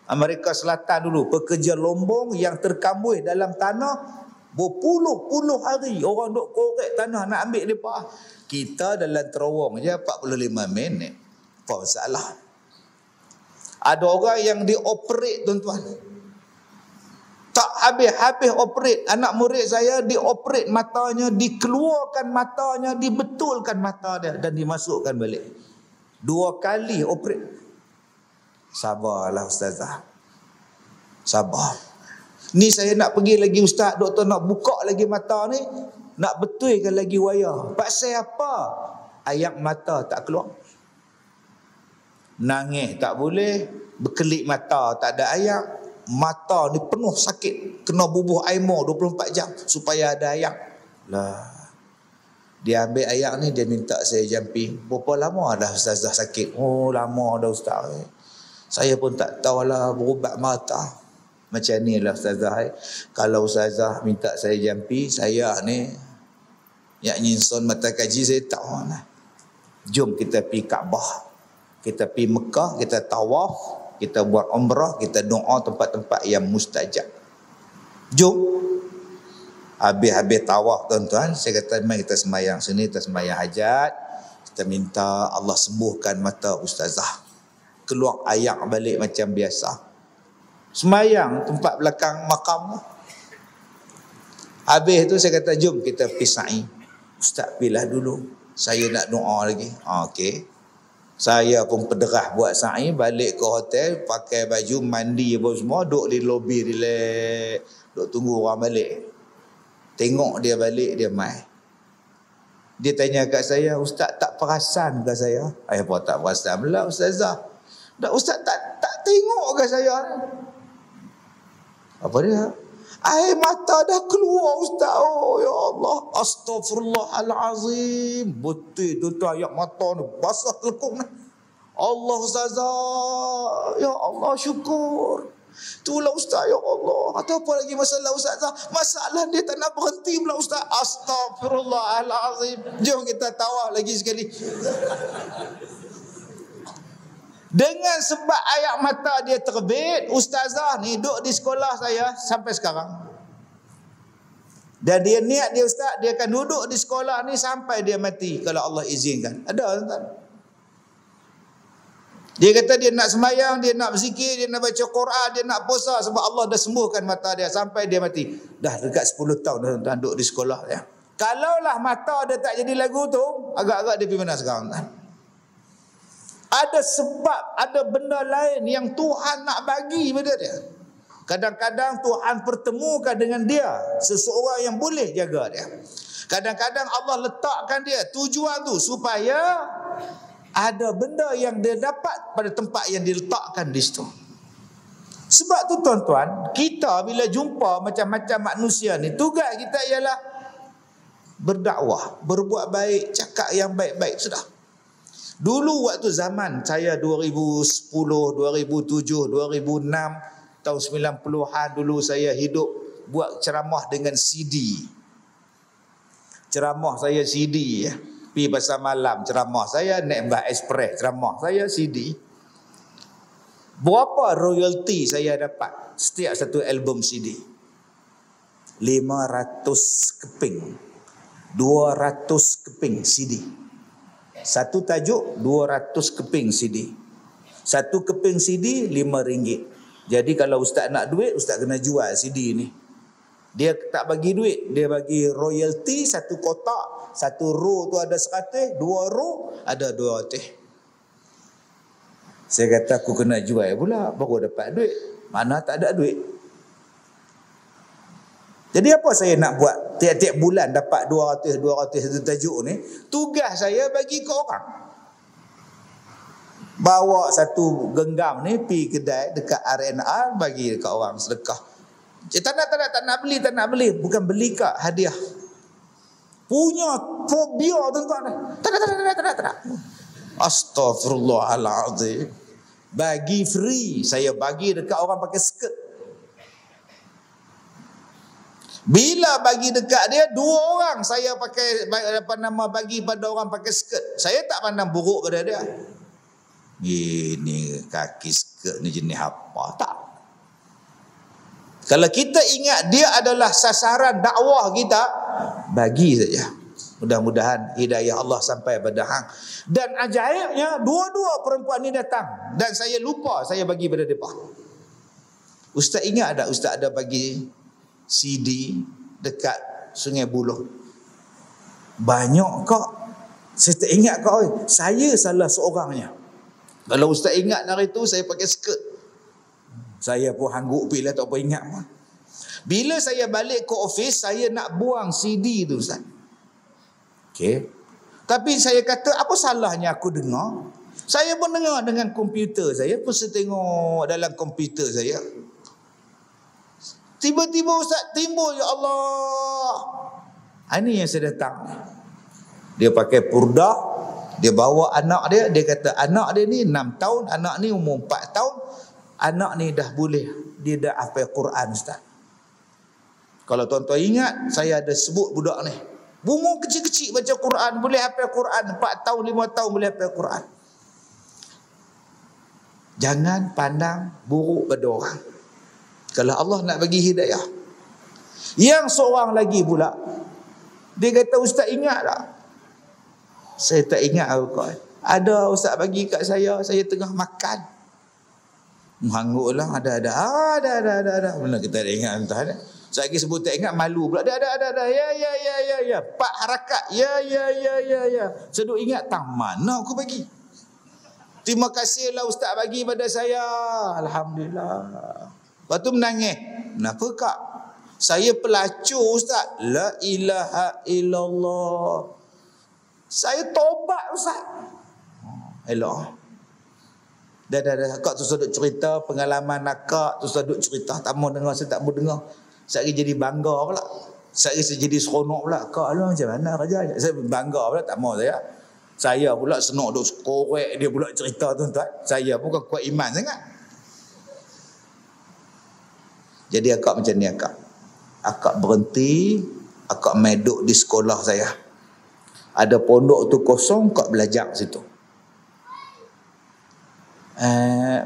Amerika Selatan dulu. Pekerja lombong yang terkambus dalam tanah berpuluh-puluh hari. Orang duk korek tanah nak ambil mereka. Kita dalam terowong je 45 minit. Apa masalah? Ada orang yang dioperate tuan-tuan. Tak habis-habis operate. Anak murid saya dioperate matanya, dikeluarkan matanya, dibetulkan mata dia dan dimasukkan balik. 2 kali operate. Sabarlah ustazah. Sabar. Ni saya nak pergi lagi ustaz, doktor nak buka lagi mata ni, nak betulkan lagi wayar. Pasal apa? Air mata tak keluar. Nangis tak boleh, berkelip mata tak ada air. Mata ni penuh sakit, kena bubuh air 24 jam supaya ada air. Lah. Dia ambil air ni, dia minta saya jumping. Berapa lama dah ustazah sakit? Oh, lama dah ustaz. Saya pun tak tahulah berubat mata. Macam ni lah ustazah. Kalau ustazah minta saya jampi, saya ni yang nyinson mata kaji saya tahu lah. Jom kita pergi Kaabah. Kita pergi Mekah, kita tawaf, kita buat umrah, kita doa tempat-tempat yang mustajab. Jom. Habis-habis tawaf tuan-tuan, saya kata mari kita sembahyang sini, kita sembahyang hajat. Kita minta Allah sembuhkan mata ustazah. Keluar ayak balik macam biasa. Sembahyang tempat belakang makam. Habis tu saya kata jom kita pergi sa'i. Ustaz pilih dulu. Saya nak doa lagi. Okey. Saya pun pederah buat sa'i, balik ke hotel, pakai baju mandi apa semua, duduk di lobi relax, duduk tunggu orang balik. Tengok dia balik, dia mai. Dia tanya kat saya, ustaz tak perasan ke saya? Apa tak perasan pula ustazah? Dah ustaz tak tengok ke saya? Apa dia? Air mata dah keluar ustaz. Oh ya Allah, astaghfirullahalazim. Betul tu ayat mata ni basah telekung ni. Allah ustazah. Ya Allah syukur. Itulah ustaz, ya Allah. Atau apa lagi masalah ustazah? Masalah dia tak nak berhenti pula ustaz. Astaghfirullahalazim. Jom kita tawaf lagi sekali. Dengan sebab air mata dia terbit, ustazah ni duduk di sekolah saya sampai sekarang. Dan dia niat dia ustaz, dia akan duduk di sekolah ni sampai dia mati kalau Allah izinkan. Ada tuan. Dia kata dia nak sembahyang, dia nak berzikir, dia nak baca Quran, dia nak puasa sebab Allah dah sembuhkan mata dia sampai dia mati. Dah dekat 10 tahun dah duduk di sekolah dia. Kalaulah mata dia tak jadi lagu tu, agak-agak dia pergi mana sekarang tuan? Ada sebab, ada benda lain yang Tuhan nak bagi pada dia. Kadang-kadang Tuhan pertemukan dengan dia seseorang yang boleh jaga dia. Kadang-kadang Allah letakkan dia tujuan tu supaya ada benda yang dia dapat pada tempat yang diletakkan di situ. Sebab tu tuan-tuan, kita bila jumpa macam-macam manusia ni, tugas kita ialah berdakwah, berbuat baik, cakap yang baik-baik, sudah. Dulu waktu zaman saya 2010, 2007, 2006, tahun 90-an dulu saya hidup buat ceramah dengan CD. Ceramah saya CD ya. Pergi pasar malam ceramah saya, naik bas express ceramah saya CD. Berapa royalty saya dapat setiap satu album CD? 500 keping. 200 keping CD. Satu tajuk 200 keping CD. Satu keping CD RM5. Jadi kalau ustaz nak duit, ustaz kena jual CD ni. Dia tak bagi duit, dia bagi royalty satu kotak, satu row tu ada 100, 2 row ada 200. Saya kata aku kena jual pula baru dapat duit. Mana tak ada duit. Jadi apa saya nak buat? Tiap-tiap bulan dapat 200 satu tajuk ni. Tugas saya bagi ke orang. Bawa satu genggam ni pergi kedai dekat RNR, bagi dekat orang sedekah. Tak nak beli. Bukan beli kak, hadiah. Punya fobia tuan-tuan. Tak nak. Astaghfirullahalazim. Bagi free. Saya bagi dekat orang pakai skirt. Bila bagi dekat dia, 2 orang saya pakai bagi pada orang pakai skirt. Saya tak pandang buruk pada dia. Ini kaki skirt ni jenis apa? Tak. Kalau kita ingat dia adalah sasaran dakwah kita, bagi saja. Mudah-mudahan hidayah Allah sampai pada hang. Dan ajaibnya, 2 perempuan ni datang dan saya lupa saya bagi pada mereka. Ustaz ingat tak ustaz ada bagi CD dekat Sungai Buloh? Banyak kak. Saya tak ingat kak. Saya salah seorangnya. Kalau ustaz ingat hari tu saya pakai skirt. Saya pun hangguk bila tak apa ingat pun. Bila saya balik ke office, saya nak buang CD tu ustaz. Okey. Tapi saya kata apa salahnya aku dengar? Saya pun dengar dengan komputer saya, pun saya tengok dalam komputer saya. Tiba-tiba ustaz timbul, ya Allah. Ini yang saya datang. Dia pakai purdah, Dia bawa anak dia, dia kata anak dia ni 6 tahun, anak ni umur 4 tahun. Anak ni dah boleh, dia dah hafal Quran Ustaz. Kalau tuan-tuan ingat, saya ada sebut budak ni. Umur kecil-kecil baca Quran, boleh hafal Quran, 4 tahun, 5 tahun boleh hafal Quran. Jangan pandang buruk pada orang. Kalau Allah nak bagi hidayah. Yang seorang lagi pula, dia kata, Ustaz ingat tak? Saya tak ingat apa. Ada Ustaz bagi kat saya tengah makan. Mengangguklah, ada. Mana kita tak ingat entah ada. Saya lagi sebut tak ingat, malu pula. Ada. Ya. 4 harakat. Ya. Seduk ingat, tak mana aku bagi. Terima kasihlah Ustaz bagi pada saya. Alhamdulillah. Lepas tu menangis. Kenapa kak? Saya pelacur Ustaz. La ilaha illallah. Saya tobat Ustaz. Elok. Dah. Akak tu duduk cerita pengalaman akak. Tu duduk cerita. Tak mau dengar, saya tak mau dengar. Saya jadi bangga pula. Saya jadi seronok pula. Kak lah macam mana kerja? Saya bangga pula, tak mau saya. Saya pula senok duk korek dia pula cerita tuan-tuan. Saya pun bukan kuat iman sangat. Jadi akak macam ni akak. Akak berhenti, akak meduk di sekolah saya. Ada pondok tu kosong, akak belajar situ.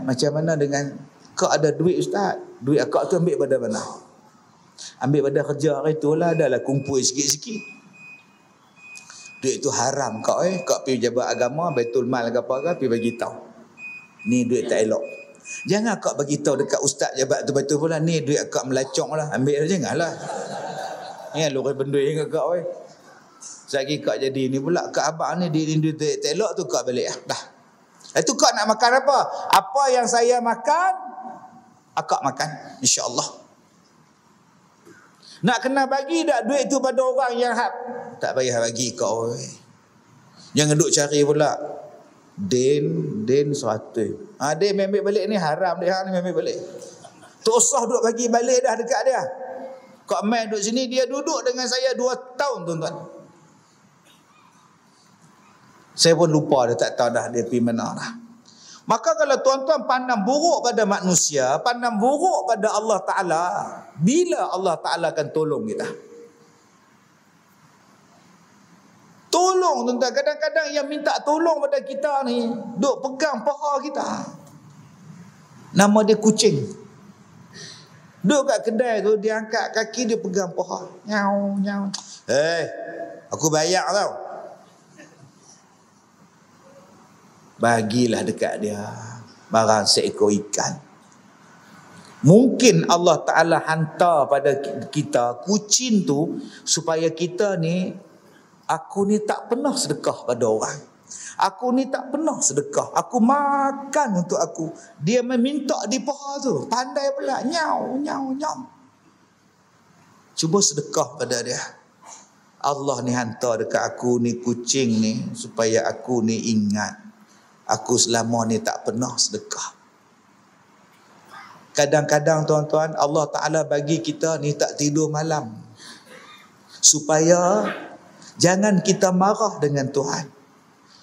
Macam mana dengan akak ada duit Ustaz? Duit akak tu ambil pada mana? Ambil pada kerja hari tu lah, adalah kumpul sikit-sikit. Duit tu haram kau kau pergi jabat agama, Baitul Mal ke apa ke, pergi bagi tahu. Ni duit tak elok. Jangan kau bagi tahu dekat ustaz jabat tu betul pula, ni duit akak melacong lah. Ambil janganlah. Ni lori bendui dengan kau Sekali kau jadi ni pula kak abang ni dia duit tak elok tu kau balik dah. Itu kau nak makan apa? Apa yang saya makan, akak makan insya-Allah. Nak kena bagi tak duit tu pada orang yang tak payah bagi kau. Jangan duk cari pula din 100. Din ambil balik ni haram dia ni ambil balik. Tak usah duk bagi balik dah dekat dia. Kau main duduk sini, dia duduk dengan saya 2 tahun tuan-tuan. Saya pun lupa dia, tak tahu dah dia pergi mana dah. Maka kalau tuan-tuan pandang buruk pada manusia, pandang buruk pada Allah Ta'ala, bila Allah Ta'ala akan tolong kita? Tolong tuan-tuan. Kadang-kadang yang minta tolong pada kita ni, duk pegang paha kita. Nama dia kucing. Duk kat kedai tu, dia angkat kaki, dia pegang paha. Nyau. Aku bayar tau. Bagilah dekat dia barang seekor ikan. Mungkin Allah Ta'ala hantar pada kita kucing tu supaya kita ni, aku ni tak pernah sedekah pada orang. Aku ni tak pernah sedekah. Aku makan untuk aku. Dia meminta di paha tu. Pandai pula. Nyau. Cuba sedekah pada dia. Allah ni hantar dekat aku ni kucing ni supaya aku ni ingat. Aku selama ni tak pernah sedekah. Kadang-kadang tuan-tuan, Allah Ta'ala bagi kita ni tak tidur malam. Supaya jangan kita marah dengan Tuhan.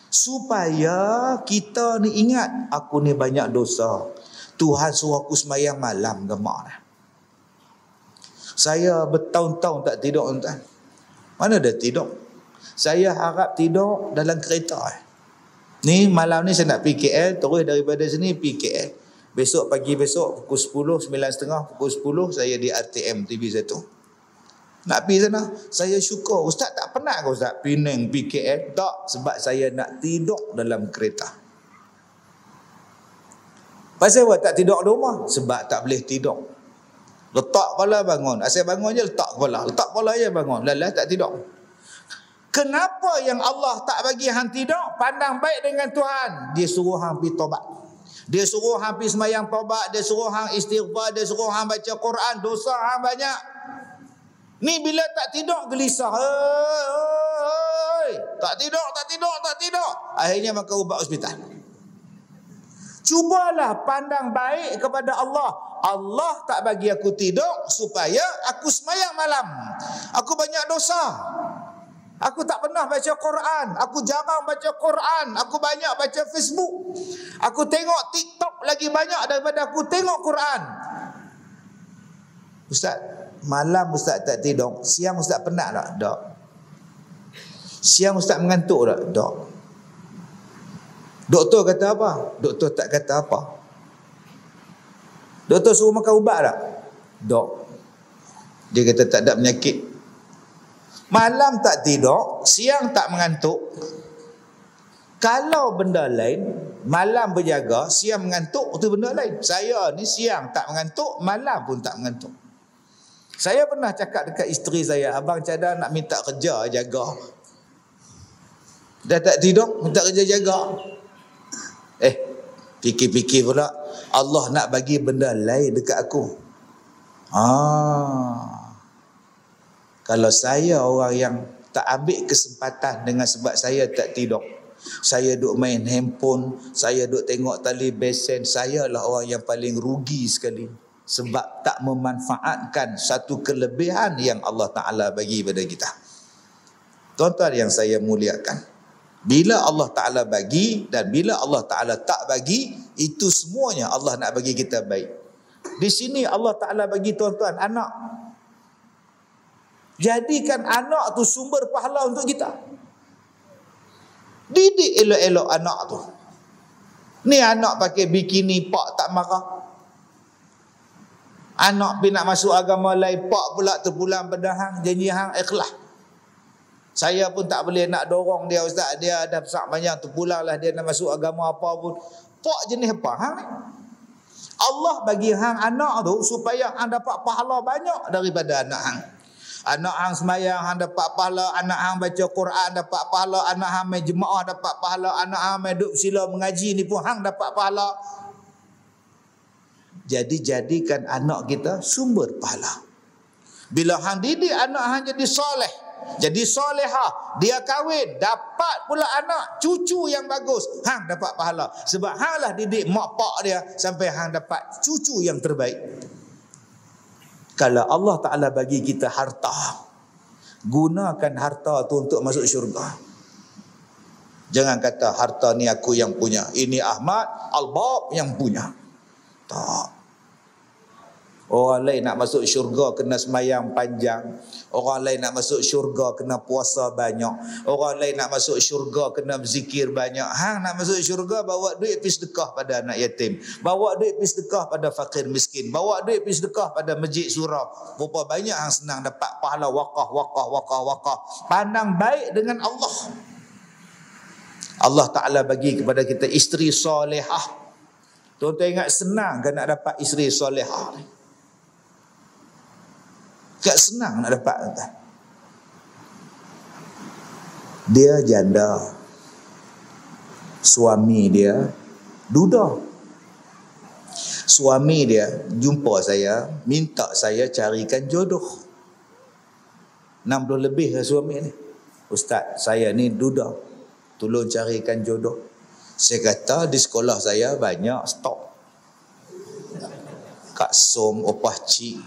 Supaya kita ni ingat, aku ni banyak dosa. Tuhan suruh aku sembahyang malam ke mak. Saya bertahun-tahun tak tidur tuan-tuan. Mana ada tidur? Saya harap tidur dalam kereta. Ni malam ni saya nak pergi KL, terus daripada sini pergi KL. Besok pagi pukul 10, 9.30, pukul 10 saya di RTM TV1. Nak pergi sana, saya syukur. Ustaz tak penat ke Ustaz Penang pergi KL? Tak, sebab saya nak tidur dalam kereta. Pasal apa tak tidur di rumah? Sebab tak boleh tidur. Letak kepala bangun. Asal bangun je letak kepala je bangun. Lalas tak tidur. Kenapa yang Allah tak bagi hang tidur? Pandang baik dengan Tuhan. Dia suruh hang pergi taubat. Dia suruh hang pergi sembahyang taubat. Dia suruh hang istighfar. Dia suruh hang baca Quran. Dosa hang banyak. Ni bila tak tidur gelisah. Tak tidur. Akhirnya maka ubat hospital. Cubalah pandang baik kepada Allah. Allah tak bagi aku tidur supaya aku sembahyang malam. Aku banyak dosa. Aku tak pernah baca Quran. Aku jarang baca Quran. Aku banyak baca Facebook. Aku tengok TikTok lagi banyak daripada aku tengok Quran. Ustaz, malam Ustaz tak tidur. Siang Ustaz penat tak? Tak. Siang Ustaz mengantuk tak? Tak. Doktor kata apa? Doktor tak kata apa. Doktor suruh makan ubat tak? Tak. Dia kata tak ada penyakit. Malam tak tidur, siang tak mengantuk. Kalau benda lain, malam berjaga, siang mengantuk, itu benda lain. Saya ni siang tak mengantuk, malam pun tak mengantuk. Saya pernah cakap dekat isteri saya, abang cadang nak minta kerja jaga. Dah tak tidur, minta kerja jaga. Fikir-fikir pula, Allah nak bagi benda lain dekat aku. Kalau saya orang yang tak ambil kesempatan dengan sebab saya tak tidur, saya duk main handphone, saya duk tengok tali besen, saya lah orang yang paling rugi sekali. Sebab tak memanfaatkan satu kelebihan yang Allah Ta'ala bagi pada kita. Tuan-tuan yang saya muliakan, bila Allah Ta'ala bagi dan bila Allah Ta'ala tak bagi, itu semuanya Allah nak bagi kita baik. Di sini Allah Ta'ala bagi tuan-tuan anak. Jadikan anak tu sumber pahala untuk kita. Didik elok-elok anak tu. Ni anak pakai bikini, pak tak marah. Anak pergi nak masuk agama lain, pak pula terpulang pada hang, janji hang ikhlas. Saya pun tak boleh nak dorong dia, ustaz, dia dah besar banyak terpulang lah, dia nak masuk agama apa pun. Pak jenis apa hang ni? Allah bagi hang anak tu supaya hang dapat pahala banyak daripada anak hang. Anak hang sembahyang, hang dapat pahala. Anak hang baca Quran, dapat pahala. Anak hang main jemaah, dapat pahala. Anak hang main duduk sila mengaji, ni pun hang dapat pahala. Jadi jadikan anak kita sumber pahala. Bila hang didik anak hang jadi soleh, jadi solehah, dia kahwin, dapat pula anak, cucu yang bagus, hang dapat pahala. Sebab hang lah didik mak pak dia sampai hang dapat cucu yang terbaik. Kalau Allah Ta'ala bagi kita harta, gunakan harta tu untuk masuk syurga. Jangan kata harta ni aku yang punya, ini Ahmad Al-Bab yang punya. Tak. Orang lain nak masuk syurga kena semayang panjang. Orang lain nak masuk syurga kena puasa banyak. Orang lain nak masuk syurga kena berzikir banyak. Hang nak masuk syurga bawa duit pergi sedekah pada anak yatim. Bawa duit pergi sedekah pada fakir miskin. Bawa duit pergi sedekah pada masjid surau. Berapa banyak hang senang dapat pahala wakaf. Pandang baik dengan Allah. Allah Ta'ala bagi kepada kita isteri solehah. Tuan-tuan ingat senang kan nak dapat isteri solehah ni? Tak senang nak dapat. Dia janda, suami dia duda. Suami dia jumpa saya, minta saya carikan jodoh. 60 lebih lah suami ni. Ustaz, saya ni duda, tolong carikan jodoh. Saya kata di sekolah saya banyak stok. Kak Som, Opah Cik,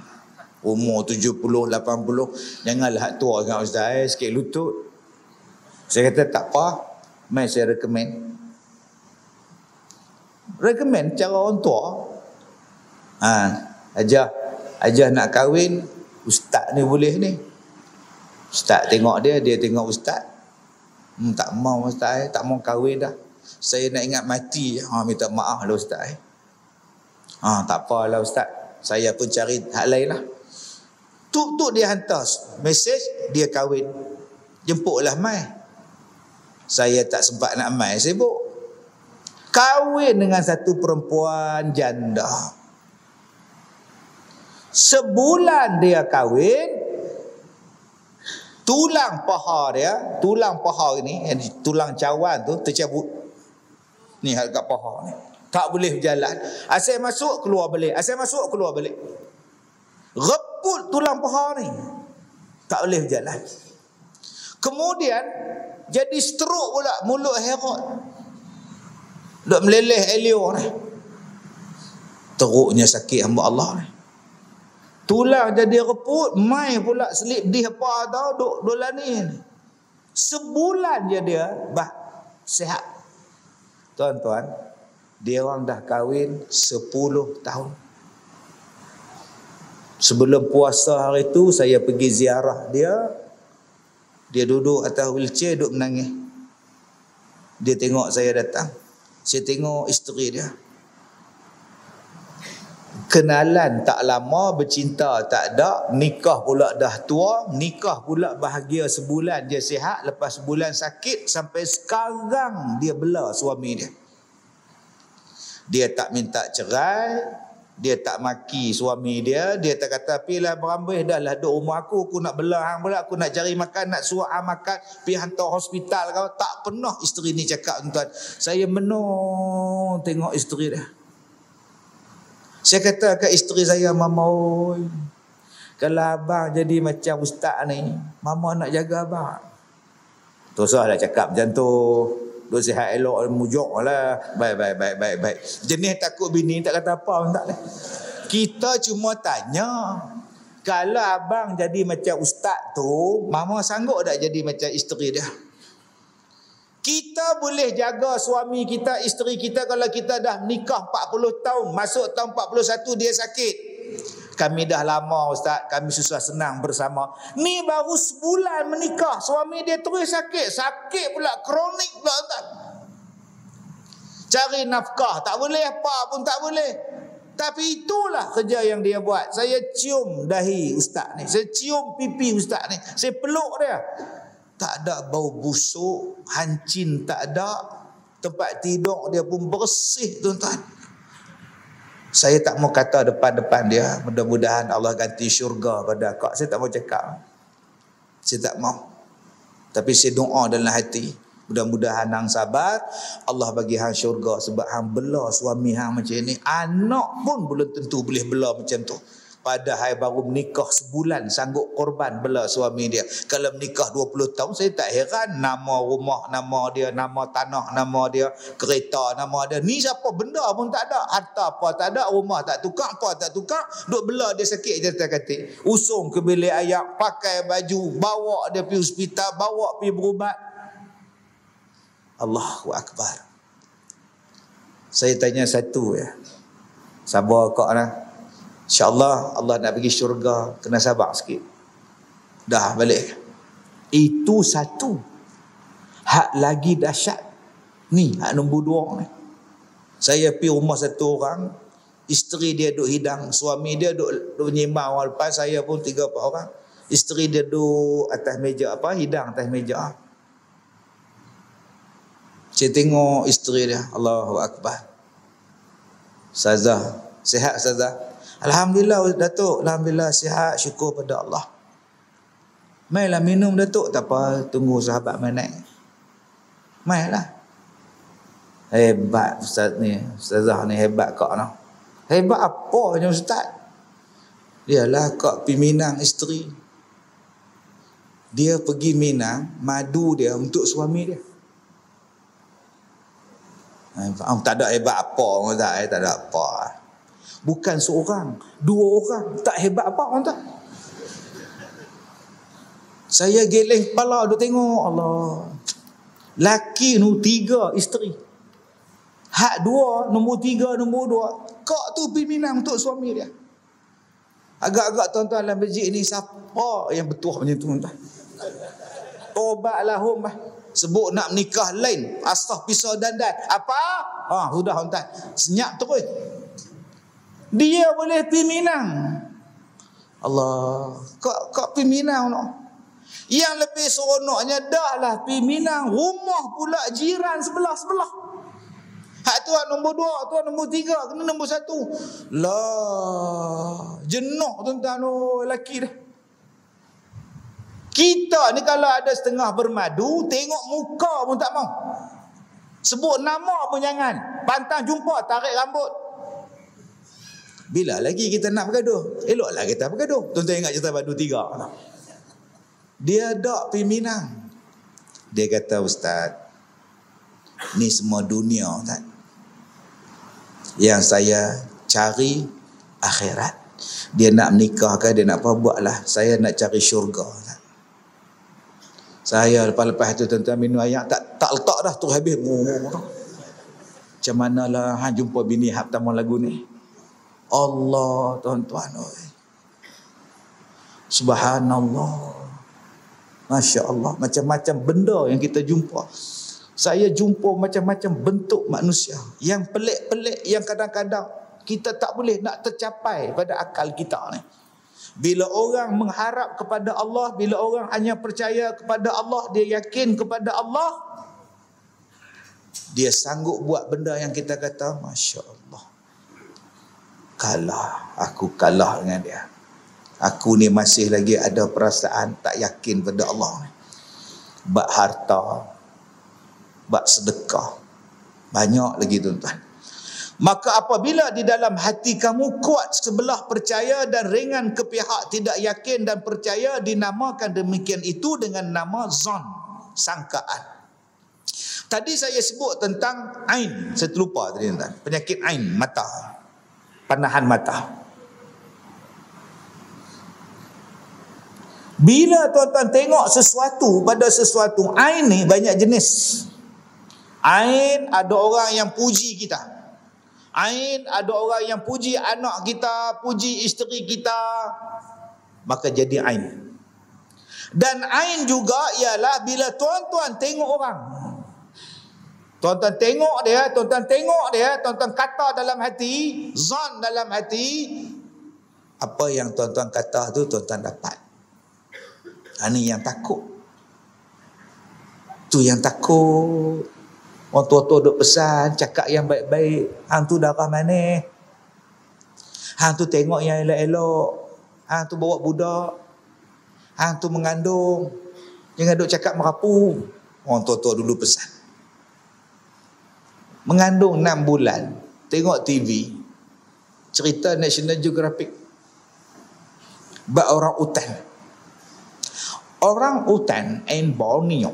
umur 70, 80. Janganlah hak tua dengan ustaz, sikit lutut. Saya kata tak apa, mai saya recommend cara orang tua. Ajah nak kahwin, ustaz ni boleh ni. Ustaz tengok dia tengok ustaz. Tak mau ustaz, tak mau kahwin dah. Saya nak ingat mati. Minta maaf lah ustaz. Tak apalah ustaz, saya pun cari hak lain lah. Tuk dia hantar mesej, dia kahwin. Jemputlah mai. Saya tak sempat nak mai, sibuk. Kahwin dengan satu perempuan janda. Sebulan dia kahwin, tulang paha ni, tulang cawan tu tercabut. Ni kat paha ni. Tak boleh berjalan. Asal masuk keluar balik. Reput tulang paha ni. Tak boleh berjalan. Kemudian jadi stroke pula, mulut herot. Duk meleleh elio ni. Teruknya sakit hamba Allah ni. Tulang jadi reput, mai pula selip di apa tau duk dolani ni. Sebulan je dia sihat. Tuan-tuan, dia orang dah kahwin 10 tahun. Sebelum puasa hari tu saya pergi ziarah dia. Dia duduk atas wheelchair, duduk menangis. Dia tengok saya datang. Saya tengok isteri dia. Kenalan tak lama, bercinta tak ada, nikah pula dah tua, nikah pula bahagia sebulan dia sihat, lepas sebulan sakit, sampai sekarang dia bela suami dia. Dia tak minta cerai, dia tak maki suami dia, dia tak kata pilah berambih dah lah duduk rumah aku nak bela hang pula, aku nak cari makan, nak suruh hang makan, pergi hantar hospital kau. Tak pernah isteri ni cakap, tuan. Saya menung tengok isteri dia. Saya kata ke isteri saya, Mama oi, kalau abang jadi macam ustaz ni, Mama nak jaga abang. Tak usah lah cakap macam tu. Duk sihat elok, mujuk lah. Baik. Jenis takut bini tak kata apa pun tak lah. Kita cuma tanya, kalau abang jadi macam ustaz tu, Mama sanggup tak jadi macam isteri dia? Kita boleh jaga suami kita, isteri kita kalau kita dah nikah 40 tahun, masuk tahun 41 dia sakit. Kami dah lama ustaz, kami susah senang bersama. Ni baru sebulan menikah, suami dia terus sakit. Sakit pula, kronik pula ustaz. Cari nafkah tak boleh, apa pun tak boleh. Tapi itulah kerja yang dia buat. Saya cium dahi ustaz ni, saya cium pipi ustaz ni, saya peluk dia. Tak ada bau busuk, hancin tak ada, tempat tidur dia pun bersih, tuan-tuan. Saya tak mau kata depan-depan dia, mudah-mudahan Allah ganti syurga pada akak. Saya tak mau cakap. Saya tak mau. Tapi saya doa dalam hati, mudah-mudahan hang sabar, Allah bagi hang syurga, sebab hang bela suami hang macam ni. Anak pun belum tentu boleh bela macam tu. Padahal baru menikah sebulan sanggup korban bela suami dia. Kalau menikah 20 tahun, saya tak heran nama rumah nama dia, nama tanah nama dia, kereta nama dia. Ni siapa benda pun tak ada, harta apa tak ada, rumah tak tukar, apa tak tukar, duk bela dia sakit je tak katik. Usung ke bilik ayak, pakai baju, bawa dia pergi hospital, bawa pergi berubat. Allahu Akbar. Saya tanya satu ya. Sabar kak lah. InsyaAllah Allah nak bagi syurga, kena sabar sikit. Dah balik. Itu satu. Hak lagi dahsyat ni, hak nombor 2 ni. Saya pergi rumah satu orang, isteri dia duk hidang, suami dia duk nyimbang orang lepas, saya pun 3-4 orang. Isteri dia duk atas meja hidang atas meja. Saya tengok isteri dia, Allahu Akbar. Ustazah, sihat Ustazah? Alhamdulillah Datuk, alhamdulillah sihat, syukur pada Allah. Mainlah minum Datuk, tak apa, tunggu sahabat main naik. Mainlah. Hebat Ustaz ni, Ustazah ni hebat kak noh. Hebat apa ni Ustaz? Dialah kak pergi Minang isteri. Dia pergi Minang, madu dia untuk suami dia. Tak ada hebat apa, tak ada apa. Bukan seorang, 2 orang, tak hebat apa orang tak. Saya geleng kepala, duk tengok, Allah. Laki nu 3 isteri. Hak 2, nombor 3, nombor 2. Kak tu pergi Minang untuk suami dia. Agak-agak tuan-tuan dalam masjid ni, siapa yang betul macam tu tuan-tuan? Tobatlah hum. Sebut nak menikah lain, asah pisau dandan. Apa? Sudah tuan-tuan. Senyap terus. Dia boleh pergi Minang. Allah, kak pergi Minang no. Yang lebih seronoknya dah lah pergi Minang, rumah pula jiran sebelah-sebelah. Hak tu nombor 2, tu nombor 3, kena nombor 1. Lah, jenuh tuan-tuan lelaki dah. Kita ni kalau ada setengah bermadu, tengok muka pun tak mau. Sebut nama pun jangan. Pantang jumpa, tarik rambut. Bila lagi kita nak bergaduh? Eloklah kita bergaduh. Tuan-tuan ingat cerita Badu 3. Dia dak pergi Minang. Dia kata, Ustaz, ni semua dunia Ustaz. Yang saya cari akhirat. Dia nak menikah ke, dia nak apa, buatlah. Saya nak cari syurga Ustaz. Saya lepas-lepas tu tuan-tuan minum air tak letak dah tu habis. Macam manalah hang jumpa bini hak pertama lagu ni. Allah tuan-tuan oi. Subhanallah. Masya Allah, macam-macam benda yang kita jumpa. Saya jumpa macam-macam bentuk manusia yang pelik-pelik, yang kadang-kadang kita tak boleh nak tercapai pada akal kita ni. Bila orang mengharap kepada Allah, bila orang hanya percaya kepada Allah, dia yakin kepada Allah, dia sanggup buat benda yang kita kata, Masya Allah, aku kalah dengan dia. Aku ni masih lagi ada perasaan tak yakin pada Allah ni. Bak harta, bak sedekah, banyak lagi tuan-tuan. Maka apabila di dalam hati kamu kuat sebelah percaya dan ringan ke pihak tidak yakin dan percaya, dinamakan demikian itu dengan nama zon, sangkaan. Tadi saya sebut tentang ain, saya terlupa tadi tuan, penyakit ain, mata, panahan mata. Bila tuan-tuan tengok sesuatu pada sesuatu, ain ni banyak jenis. Ain, ada orang yang puji kita. Ain, ada orang yang puji anak kita, puji isteri kita, maka jadi ain. Dan ain juga ialah bila tuan-tuan tengok orang. Tuan-tuan tengok dia, tuan-tuan kata dalam hati, zon dalam hati, apa yang tuan-tuan kata tu tuan-tuan dapat. Ini yang takut. Tu yang takut. Orang tua-tua duk pesan, cakap yang baik-baik. Hang tu darah mana? Hang tu tengok yang elok-elok. Hang tu bawa budak. Hang tu mengandung. Jangan duk cakap merapu. Orang tua-tua dulu pesan. Mengandung 6 bulan. Tengok TV. Cerita National Geographic. Bak orang utan. Orang utan in Borneo.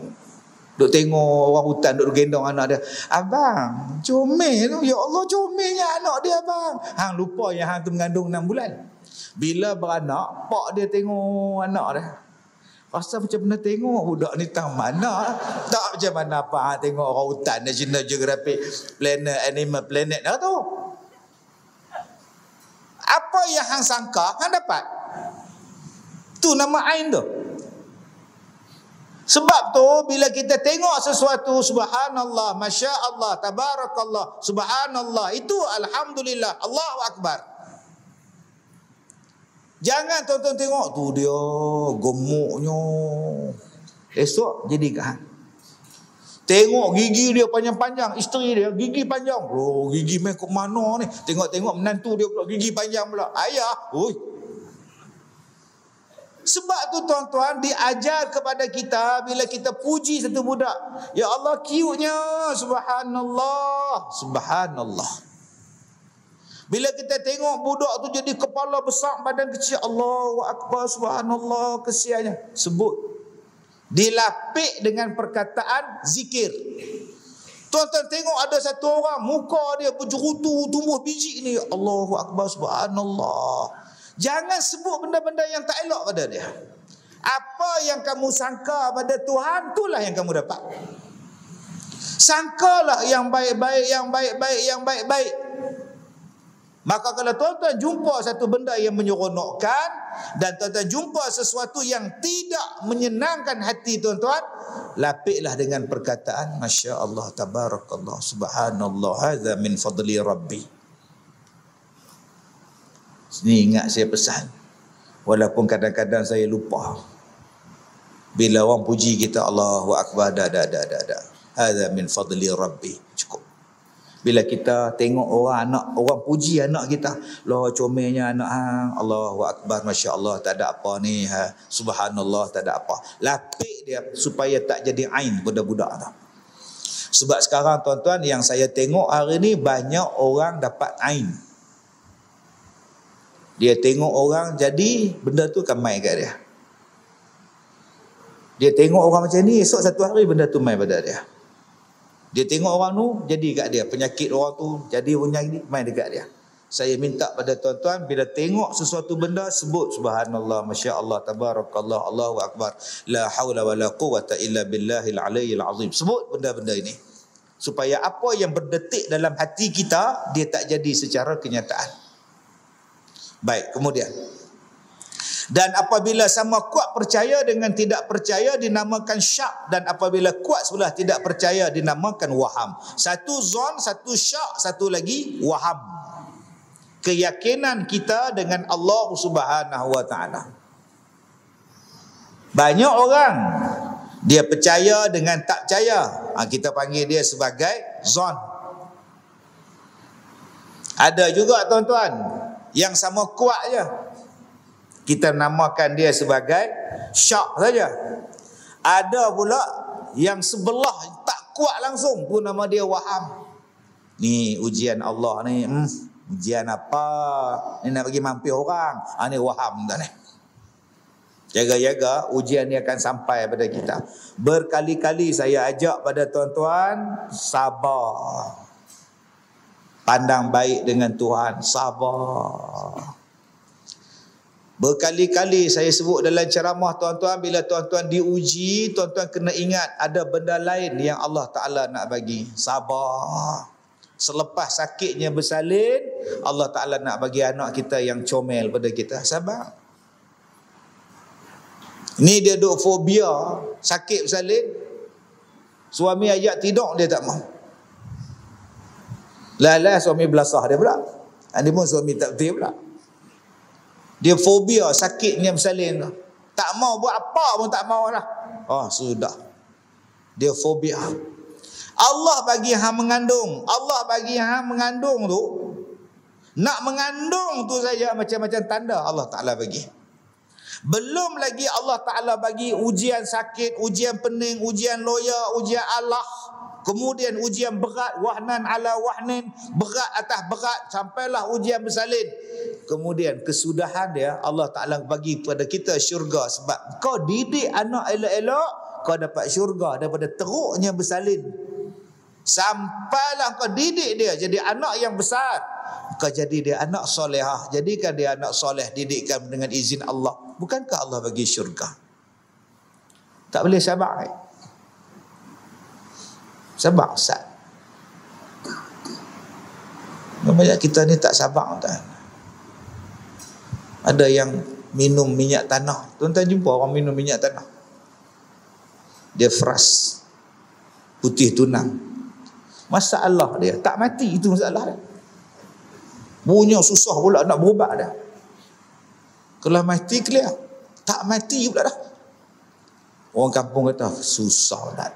Duk tengok orang hutan duk gendong anak dia. Abang, comel tu. Ya Allah, comelnya anak dia abang. Hang lupa yang hang tu mengandung 6 bulan. Bila beranak, pak dia tengok anak dia. Rasa macam mana tengok budak ni tang mana? Tak macam mana apa hang tengok orang hutan National Geographic Planet Animal Planet dah tu. Apa yang hang sangka, hang dapat. Tu nama ain tu. Sebab tu bila kita tengok sesuatu, subhanallah, masya Allah, tabarakallah, subhanallah, itu alhamdulillah, Allahu Akbar. Jangan tuan-tuan tengok tu dia gemuknya, esok jadi kan. Tengok gigi dia panjang-panjang, isteri dia gigi panjang. Oh, gigi main ke mana ni? Tengok-tengok menantu dia pula gigi panjang pula. Ayah, oi. Sebab tu tuan-tuan diajar kepada kita bila kita puji satu budak. Ya Allah, cute-nya. Subhanallah. Subhanallah. Bila kita tengok budak tu jadi kepala besar, badan kecil. Allahu Akbar, subhanallah, kesiannya. Sebut. Dilapik dengan perkataan zikir. Tuan-tuan tengok ada satu orang, muka dia berjerutu, tumbuh biji ni. Allahu Akbar, subhanallah. Jangan sebut benda-benda yang tak elok pada dia. Apa yang kamu sangka pada Tuhan, itulah yang kamu dapat. Sangkalah yang baik-baik, yang baik-baik, yang baik-baik. Maka kalau tuan-tuan jumpa satu benda yang menyeronokkan, dan tuan-tuan jumpa sesuatu yang tidak menyenangkan hati tuan-tuan, lapiklah dengan perkataan Masya Allah, tabarakallah, subhanallah, hadza min fadli Rabbi. Ni ingat saya pesan. Walaupun kadang-kadang saya lupa. Bila orang puji kita, Allahu Akbar, dah. Hadza min fadli Rabbi. Cukup. Bila kita tengok orang puji anak kita, Allah comelnya anak hang, Allahu Akbar, Masya Allah, tak ada apa ni, subhanallah, tak ada apa. Lapik dia supaya tak jadi ain budak-budak tu. Sebab sekarang tuan-tuan yang saya tengok hari ni, banyak orang dapat ain. Dia tengok orang jadi, benda tu akan main kat dia. Dia tengok orang macam ni, esok satu hari benda tu main pada dia. Dia tengok orang tu, jadi kat dia. Penyakit orang tu, jadi punya ni, main dekat dia. Saya minta pada tuan-tuan bila tengok sesuatu benda sebut subhanallah, masya-Allah, tabarakallah, Allahu akbar, la haula wala quwata illa billahil aliyyil azim. Sebut benda-benda ini supaya apa yang berdetik dalam hati kita dia tak jadi secara kenyataan. Baik, kemudian dan apabila sama kuat percaya dengan tidak percaya dinamakan syak, dan apabila kuat sudah tidak percaya dinamakan waham. Satu zon, satu syak, satu lagi waham. Keyakinan kita dengan Allah Subhanahu wa taala. Banyak orang dia percaya dengan tak percaya. Kita panggil dia sebagai zon. Ada juga tuan-tuan yang sama kuat je, kita namakan dia sebagai syak saja. Ada pula yang sebelah tak kuat langsung pun nama dia waham. Ni ujian Allah ni. Ujian apa? Ni nak bagi mampir orang. Ni waham dah ni. Jaga-jaga ujian ni akan sampai pada kita. Berkali-kali saya ajak pada tuan-tuan sabar. Pandang baik dengan Tuhan, sabar. Berkali-kali saya sebut dalam ceramah tuan-tuan, bila tuan-tuan diuji, tuan-tuan kena ingat ada benda lain yang Allah Ta'ala nak bagi. Sabar. Selepas sakitnya bersalin, Allah Ta'ala nak bagi anak kita yang comel pada kita. Sabar. Ni dia duk fobia, sakit bersalin. Suami ajak tidur, dia tak mau. Lah suami belasah dia pula. Dia pun suami tak betul pula. Dia fobia sakitnya bersalin. Tak mau buat apa pun tak mau lah. Sudah. Dia fobia. Allah bagi hang mengandung. Allah bagi hang mengandung tu. Nak mengandung tu saja macam-macam tanda Allah Ta'ala bagi. Belum lagi Allah Ta'ala bagi ujian sakit, ujian pening, ujian loya, ujian Allah. Kemudian ujian berat, wahnan ala wahnin, berat atas berat, sampailah ujian bersalin. Kemudian kesudahan dia, Allah Ta'ala bagi kepada kita syurga. Sebab kau didik anak elok-elok, kau dapat syurga daripada teruknya bersalin. Sampailah kau didik dia jadi anak yang besar, kau jadi dia anak solehah. Jadikan dia anak soleh, didikkan dengan izin Allah. Bukankah Allah bagi syurga? Tak boleh sabar. Sabar Ustaz. Banyak kita ni tak sabar tak? Ada yang minum minyak tanah. Tuan-tuan jumpa orang minum minyak tanah, dia fresh, putih tunang. Masalah dia tak mati, itu masalah dia. Punya susah pula nak berubat dah. Kalau mati clear, tak mati pula dah. Orang kampung kata susah dah.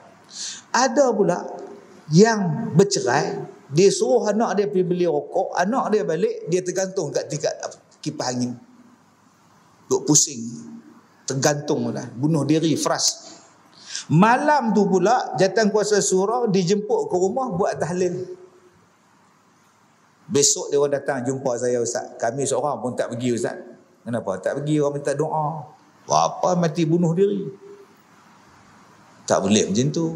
Ada pula yang bercerai, dia suruh anak dia pergi beli rokok, anak dia balik, dia tergantung kat tingkat kipas angin. Duk pusing, tergantung dah, bunuh diri, frust. Malam tu pula jatan kuasa surau dijemput ke rumah buat tahlil. Besok dia orang datang jumpa saya, Ustaz, kami seorang pun tak pergi Ustaz. Kenapa tak pergi? Orang minta doa. Apa mati bunuh diri? Tak boleh macam tu.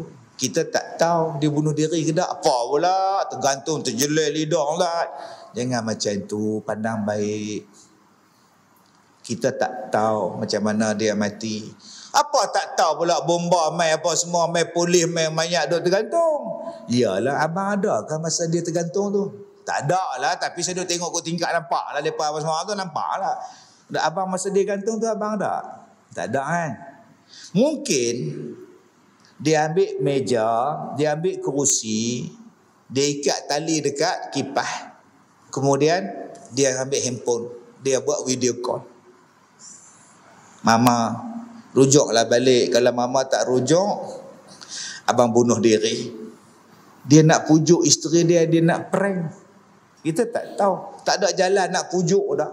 Kita tak tahu dia bunuh diri ke tak. Apa pula, tergantung, terjelai lidah lah. Jangan macam tu, pandang baik. Kita tak tahu macam mana dia mati. Apa tak tahu pula bomba mai apa semua, mai polis, mai mayat duk tergantung. Iyalah, abang ada kan masa dia tergantung tu? Tak ada lah, tapi saya duk tengok kat tingkat, nampak lah lepas apa semua tu, nampak lah. Abang masa dia gantung tu abang ada? Tak ada kan? Mungkin dia ambil meja, dia ambil kerusi, dia ikat tali dekat kipas. Kemudian dia ambil handphone, dia buat video call. Mama, rujuklah balik. Kalau mama tak rujuk, abang bunuh diri. Dia nak pujuk isteri dia, dia nak prank. Kita tak tahu. Tak ada jalan nak pujuk dah.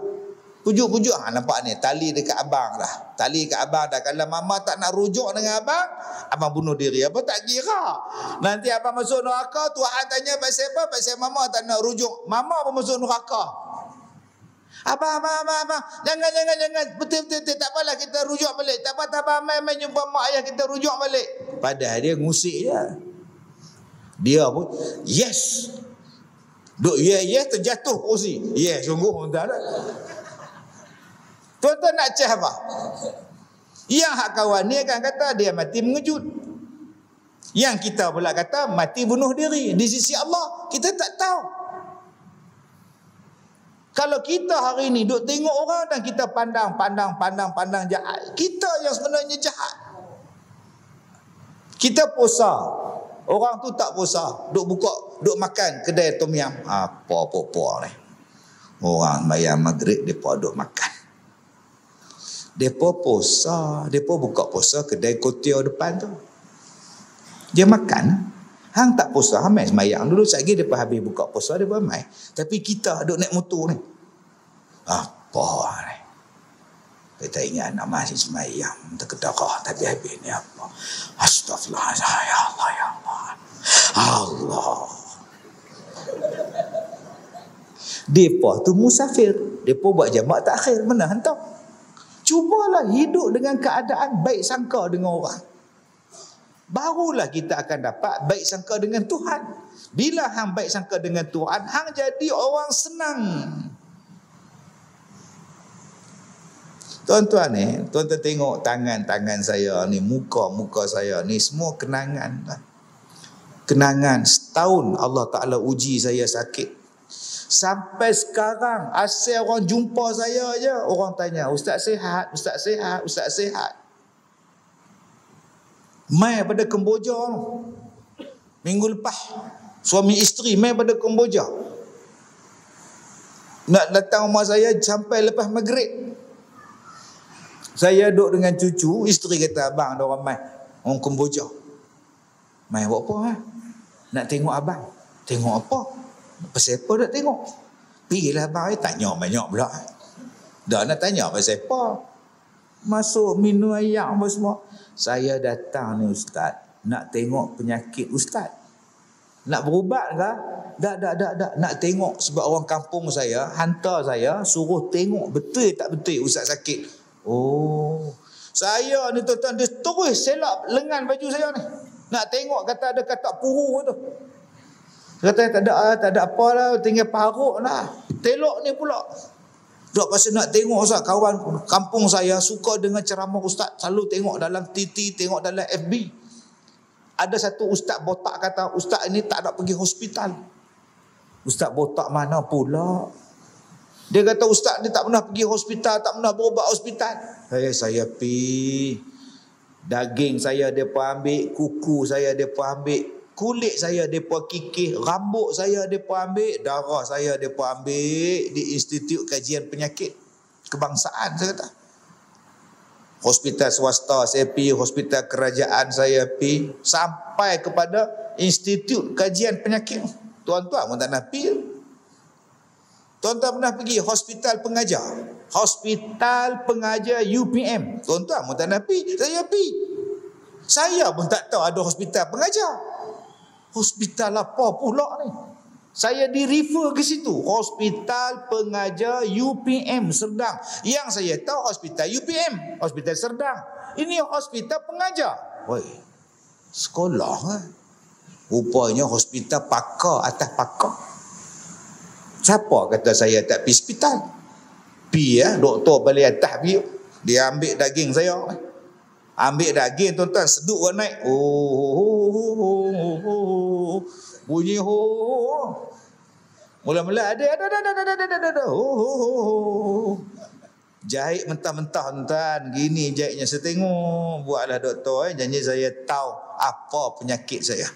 Pujuk-pujuk, nampak ni, tali dekat abang dah. Tali kat abang dah. Kalau mama tak nak rujuk dengan abang, abang bunuh diri. Apa tak kira. Nanti abang masuk neraka, Tuhan tanya pasal apa? Pasal mama tak nak rujuk. Mama pun masuk neraka. Abang, jangan. Betul. Tak apalah, kita rujuk balik. Tak apa, main jumpa mak ayah, kita rujuk balik. Padahal dia ngusik je. Dia pun, yes. Duk terjatuh kursi. Sungguh tuan-tuan. Tuan-tuan nak cah apa? Yang hak kawan ni akan kata dia mati mengejut. Yang kita pula kata mati bunuh diri. Di sisi Allah kita tak tahu. Kalau kita hari ni duk tengok orang dan kita pandang jahat, kita yang sebenarnya jahat. Kita puasa, orang tu tak puasa, duk makan kedai tom yam. Apa ni. Orang bayar maghrib depa duk makan. Depa puasa, depa buka puasa kedai kotiau depan tu. Dia makan. Hang tak puasa, hang main sembahyang dulu. Sekali depa habis buka puasa depa main. Tapi kita duk naik motor ni. Apa ni? Kita ingat nak masih sembahyang terkedarah tapi habis ni apa? Astagfirullah, ya Allah, ya Allah. Allah. Depa tu musafir. Depa buat jamak takhir. Mana hang tahu? Cubalah hidup dengan keadaan baik sangka dengan orang. Barulah kita akan dapat baik sangka dengan Tuhan. Bila hang baik sangka dengan Tuhan, hang jadi orang senang. Tuan-tuan ni, tuan-tuan tengok tangan-tangan saya ni, muka-muka saya ni, semua kenangan. Kenangan setahun Allah Ta'ala uji saya sakit. Sampai sekarang, asal orang jumpa saya je, orang tanya, Ustaz sihat, Ustaz sihat, Ustaz sihat. Mai pada Kemboja minggu lepas, suami isteri mai pada Kemboja, nak datang rumah saya sampai lepas maghrib. Saya duduk dengan cucu, isteri kata, abang ada orang mai, orang Kemboja. Mai buat apa? Nak tengok abang. Tengok apa? Pasal apa nak tengok? Pergilah abang, tanya banyak pula. Dah nak tanya pasal apa? Masuk minum air apa semua. Saya datang ni ustaz, nak tengok penyakit ustaz. Nak berubat ke? Tak. Nak tengok sebab orang kampung saya hantar saya suruh tengok betul tak betul ustaz sakit. Oh. Saya ni tuan-tuan dia terus selak lengan baju saya ni. Nak tengok kata ada katak puru tu. Kata tak ada apa lah, tinggal paruk lah. Telok ni pula. Dok pasal nak tengok ustaz, kawan kampung saya suka dengan ceramah ustaz, selalu tengok dalam TT, tengok dalam FB. Ada satu ustaz botak kata, ustaz ini tak ada pergi hospital. Ustaz botak mana pula? Dia kata ustaz ni tak pernah pergi hospital, tak pernah berubat hospital. Saya pi. Daging saya depa ambil, kuku saya depa ambil, kulit saya depa kikih, rambut saya depa ambil, darah saya depa ambil di Institut Kajian Penyakit Kebangsaan saya kata. Hospital swasta saya pi, hospital kerajaan saya pi, sampai kepada Institut Kajian Penyakit. Tuan-tuan pun tak nak pi. Tuan-tuan pernah pergi hospital pengajar? Hospital pengajar UPM. Tuan-tuan pun tak nak pi. Saya pi. Saya pun tak tahu ada hospital pengajar. Hospital apa pula ni? Saya di-refer ke situ. Hospital pengajar UPM Serdang. Yang saya tahu hospital UPM, hospital Serdang. Ini hospital pengajar. Woi, sekolah kan? Rupanya hospital pakar atas pakar. Siapa kata saya tak pergi hospital? Pi doktor balik atas pi. Dia ambil daging saya. Ambil daging tuan-tuan, seduk orang naik. Bunyi mula-mula ada. Jahit mentah-mentah tuan-tuan. Gini jahitnya saya tengok. Buatlah doktor janji saya tahu apa penyakit saya.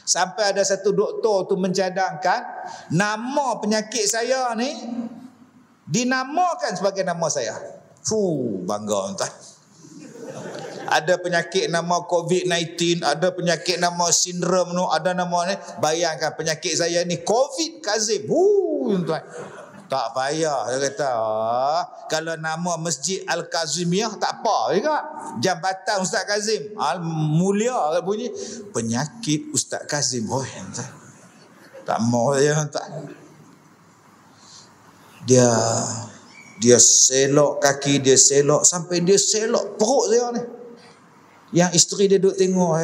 Sampai ada satu doktor tu mencadangkan nama penyakit saya ni dinamakan sebagai nama saya. Bangga tuan. Ada penyakit nama COVID-19, ada penyakit nama sindrom tu, ada nama ni. Bayangkan penyakit saya ni COVID Kazim. Tuan. Tak payah, dia kata. Kalau nama Masjid Al-Kazimiyah tak apa juga. Jambatan Ustaz Kazim. Mulia bunyi. Penyakit Ustaz Kazim. Tak mau dia tak. Dia selok kaki, dia selok sampai dia selok perut saya ni. Yang isteri dia duduk tengok.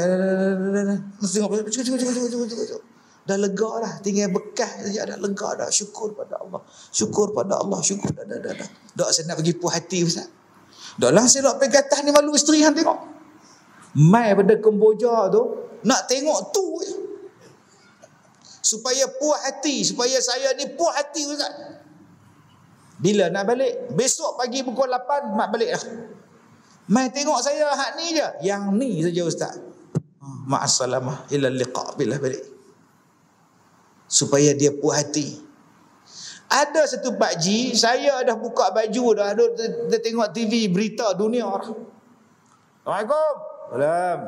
Tengok. Dah lega dah, tinggal bekas saja dah lega dah. Syukur pada Allah. Syukur pada Allah, syukur dah. Dak saya nak pergi puas hati Ustaz. Dak lah saya nak pergi atas ni malu isteri hang tengok. Mai pada Kemboja tu nak tengok tu je. Supaya puas hati, supaya saya ni puas hati Ustaz. Bila nak balik? Besok pagi pukul 8 mak balik dah. Mai tengok saya hak ni je. Yang ni saja Ustaz. Ma'assalamah ila liqa bila balik. Supaya dia puas hati. Ada satu pakcik, saya dah buka baju dah, dia tengok TV berita dunia. Assalamualaikum. Salam.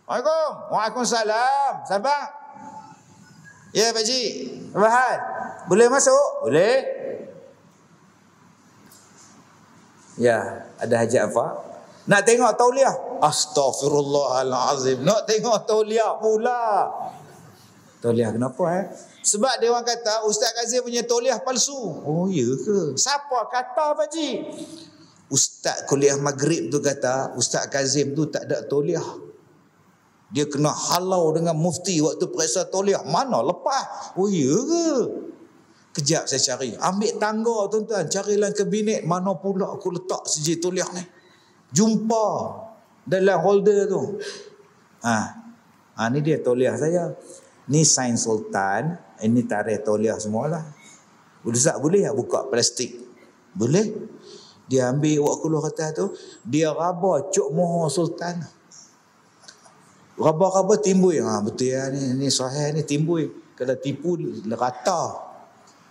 Waalaikumsalam. Waalaikumsalam. Sabar. Ya pakcik. Apa hal? Boleh masuk? Boleh. Ya, ada hajat apa? Nak tengok tauliah? Astaghfirullahalazim. Nak tengok tauliah pula. Tauliah kenapa Sebab dia orang kata Ustaz Kazim punya tauliah palsu. Oh ya ke? Siapa kata pakcik? Ustaz kuliah maghrib tu kata Ustaz Kazim tu tak ada tauliah. Dia kena halau dengan mufti waktu periksa tauliah. Mana lepas? Oh ya ke? Kejap saya cari. Ambil tangga tuan-tuan. Carilah kabinet. Mana pula aku letak sijil tauliah ni. Jumpa dalam holder tu. Ni dia tauliah saya. Ni Sain Sultan. Ini tarikh tauliah semualah. Ustaz boleh tak buka plastik? Boleh. Dia ambil wak keluar kata tu. Dia raba cuk moho Sultan. Raba-raba timbul. Betul ya ni sahih ni timbul. Kalau tipu rata.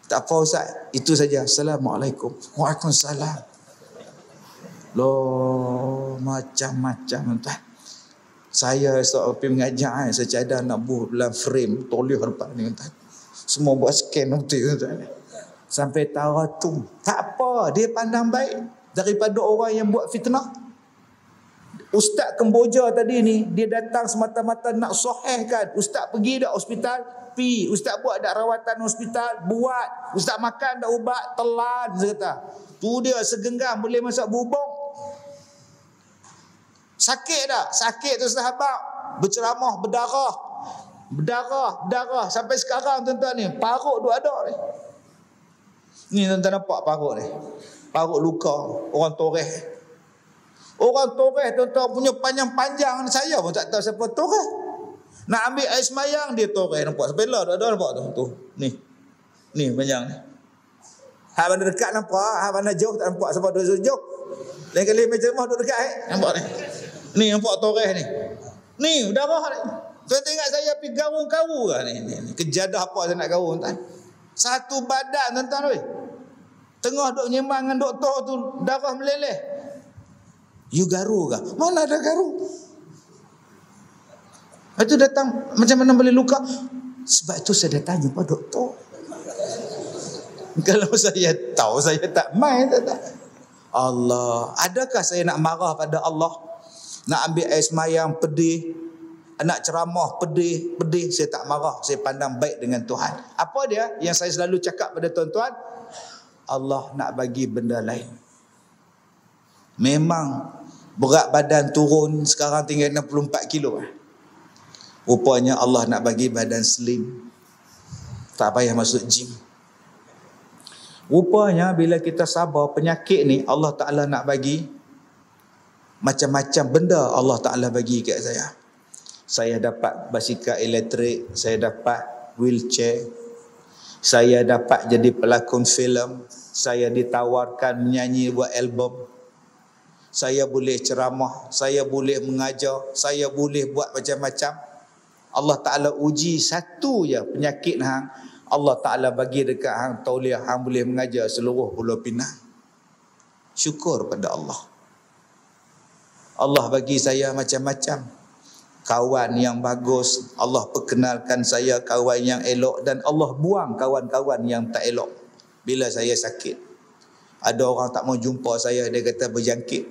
Tak apa Ustaz. Itu saja. Assalamualaikum. Waalaikumsalam. Loh, macam-macam tuan. Saya esok pergi mengajar saya cadar nak buat dalam frame tauliah depan ni tuan. Semua buat scan betul tuan. Sampai tahu tu. Tak apa, dia pandang baik daripada orang yang buat fitnah. Ustaz Kemboja tadi ni, dia datang semata-mata nak sahihkan. Ustaz pergi dak hospital? Pi. Ustaz buat dak rawatan hospital? Buat. Ustaz makan dak ubat? Telan, saya kata. Tu dia segenggam boleh masuk bubong. Sakit tak? Sakit tu sahabat. Berceramah, berdarah. Berdarah. Sampai sekarang tuan-tuan ni, parut duk ada ni. Ni tuan-tuan nampak parut ni. Parut luka. Orang toreh. Orang toreh tuan-tuan punya panjang-panjang. Saya pun tak tahu siapa toreh. Nak ambil air semayang, dia toreh. Nampak? Sampai lah ada nampak tu. Tu. Ni panjang ni. Hak mana dekat nampak. Hak mana jauh tak nampak. Sebab dia jauh. Lain kali macam mana duduk dekat nampak ni. Ni nampak toreh ni. Ni darah ni. Tuan ingat saya pergi garung-garung ke ni. Kejadah apa saya nak garung tuan. Satu badan tuan-tuan. Tengah duk nyembang dengan doktor tu darah meleleh. You garu ke? Mana ada garu? Itu datang macam mana boleh luka? Sebab itu saya dah tanya pada doktor. Kalau saya tahu saya tak main tak. Allah, adakah saya nak marah pada Allah? Nak ambil air semayang pedih, nak ceramah pedih, saya tak marah. Saya pandang baik dengan Tuhan. Apa dia yang saya selalu cakap pada tuan-tuan? Allah nak bagi benda lain. Memang berat badan turun sekarang tinggal 64 kilo. Rupanya Allah nak bagi badan slim. Tak payah masuk gym. Rupanya bila kita sabar penyakit ni, Allah Ta'ala nak bagi macam-macam benda Allah Ta'ala bagi kat saya. Saya dapat basikal elektrik, saya dapat wheelchair, saya dapat jadi pelakon filem, saya ditawarkan menyanyi buat album, saya boleh ceramah, saya boleh mengajar, saya boleh buat macam-macam. Allah Ta'ala uji satu je penyakit hang, Allah Ta'ala bagi dekat hang tauliah, hang boleh mengajar seluruh Pulau Pinang. Syukur pada Allah. Allah bagi saya macam-macam. Kawan yang bagus, Allah perkenalkan saya kawan yang elok, dan Allah buang kawan-kawan yang tak elok. Bila saya sakit, ada orang tak mau jumpa saya, dia kata berjangkit.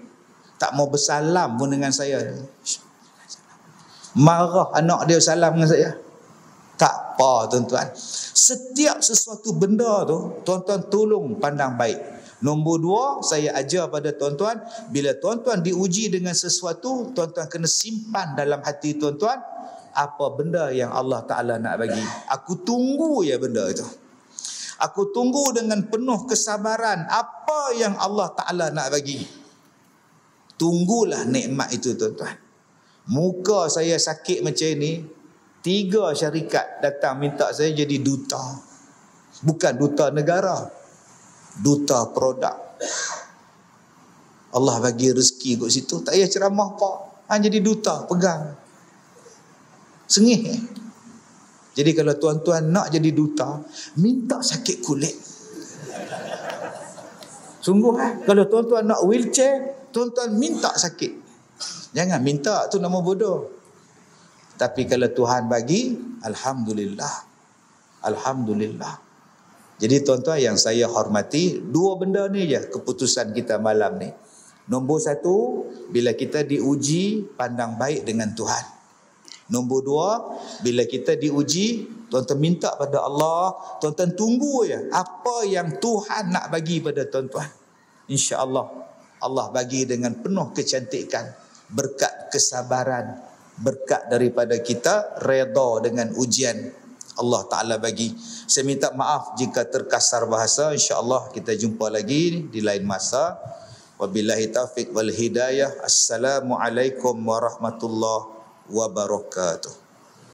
Tak mau bersalam pun dengan saya. Marah anak dia salam dengan saya. Tak apa tuan-tuan. Setiap sesuatu benda tu, tuan-tuan tolong pandang baik. Nombor 2, saya ajar pada tuan-tuan, bila tuan-tuan diuji dengan sesuatu, tuan-tuan kena simpan dalam hati tuan-tuan, apa benda yang Allah Ta'ala nak bagi. Aku tunggu ya benda itu. Aku tunggu dengan penuh kesabaran apa yang Allah Ta'ala nak bagi. Tunggulah nikmat itu tuan-tuan. Muka saya sakit macam ini, 3 syarikat datang minta saya jadi duta. Bukan duta negara, duta produk. Allah bagi rezeki kat situ, tak payah ceramah apa. Jadi duta, pegang. Sengih. Jadi kalau tuan-tuan nak jadi duta, minta sakit kulit. Sungguh kalau tuan-tuan nak wheelchair, tuan-tuan minta sakit. Jangan minta, tu nama bodoh. Tapi kalau Tuhan bagi, alhamdulillah. Alhamdulillah. Jadi tuan-tuan yang saya hormati, 2 benda ni je keputusan kita malam ni. Nombor 1, bila kita diuji, pandang baik dengan Tuhan. Nombor 2, bila kita diuji, tuan-tuan minta pada Allah, tuan-tuan tunggu je apa yang Tuhan nak bagi pada tuan-tuan. InsyaAllah Allah bagi dengan penuh kecantikan, berkat kesabaran, berkat daripada kita reda dengan ujian Allah Ta'ala bagi. Saya minta maaf jika terkasar bahasa. InsyaAllah kita jumpa lagi di lain masa. Wabillahi taufiq wal hidayah. Assalamualaikum warahmatullahi wabarakatuh.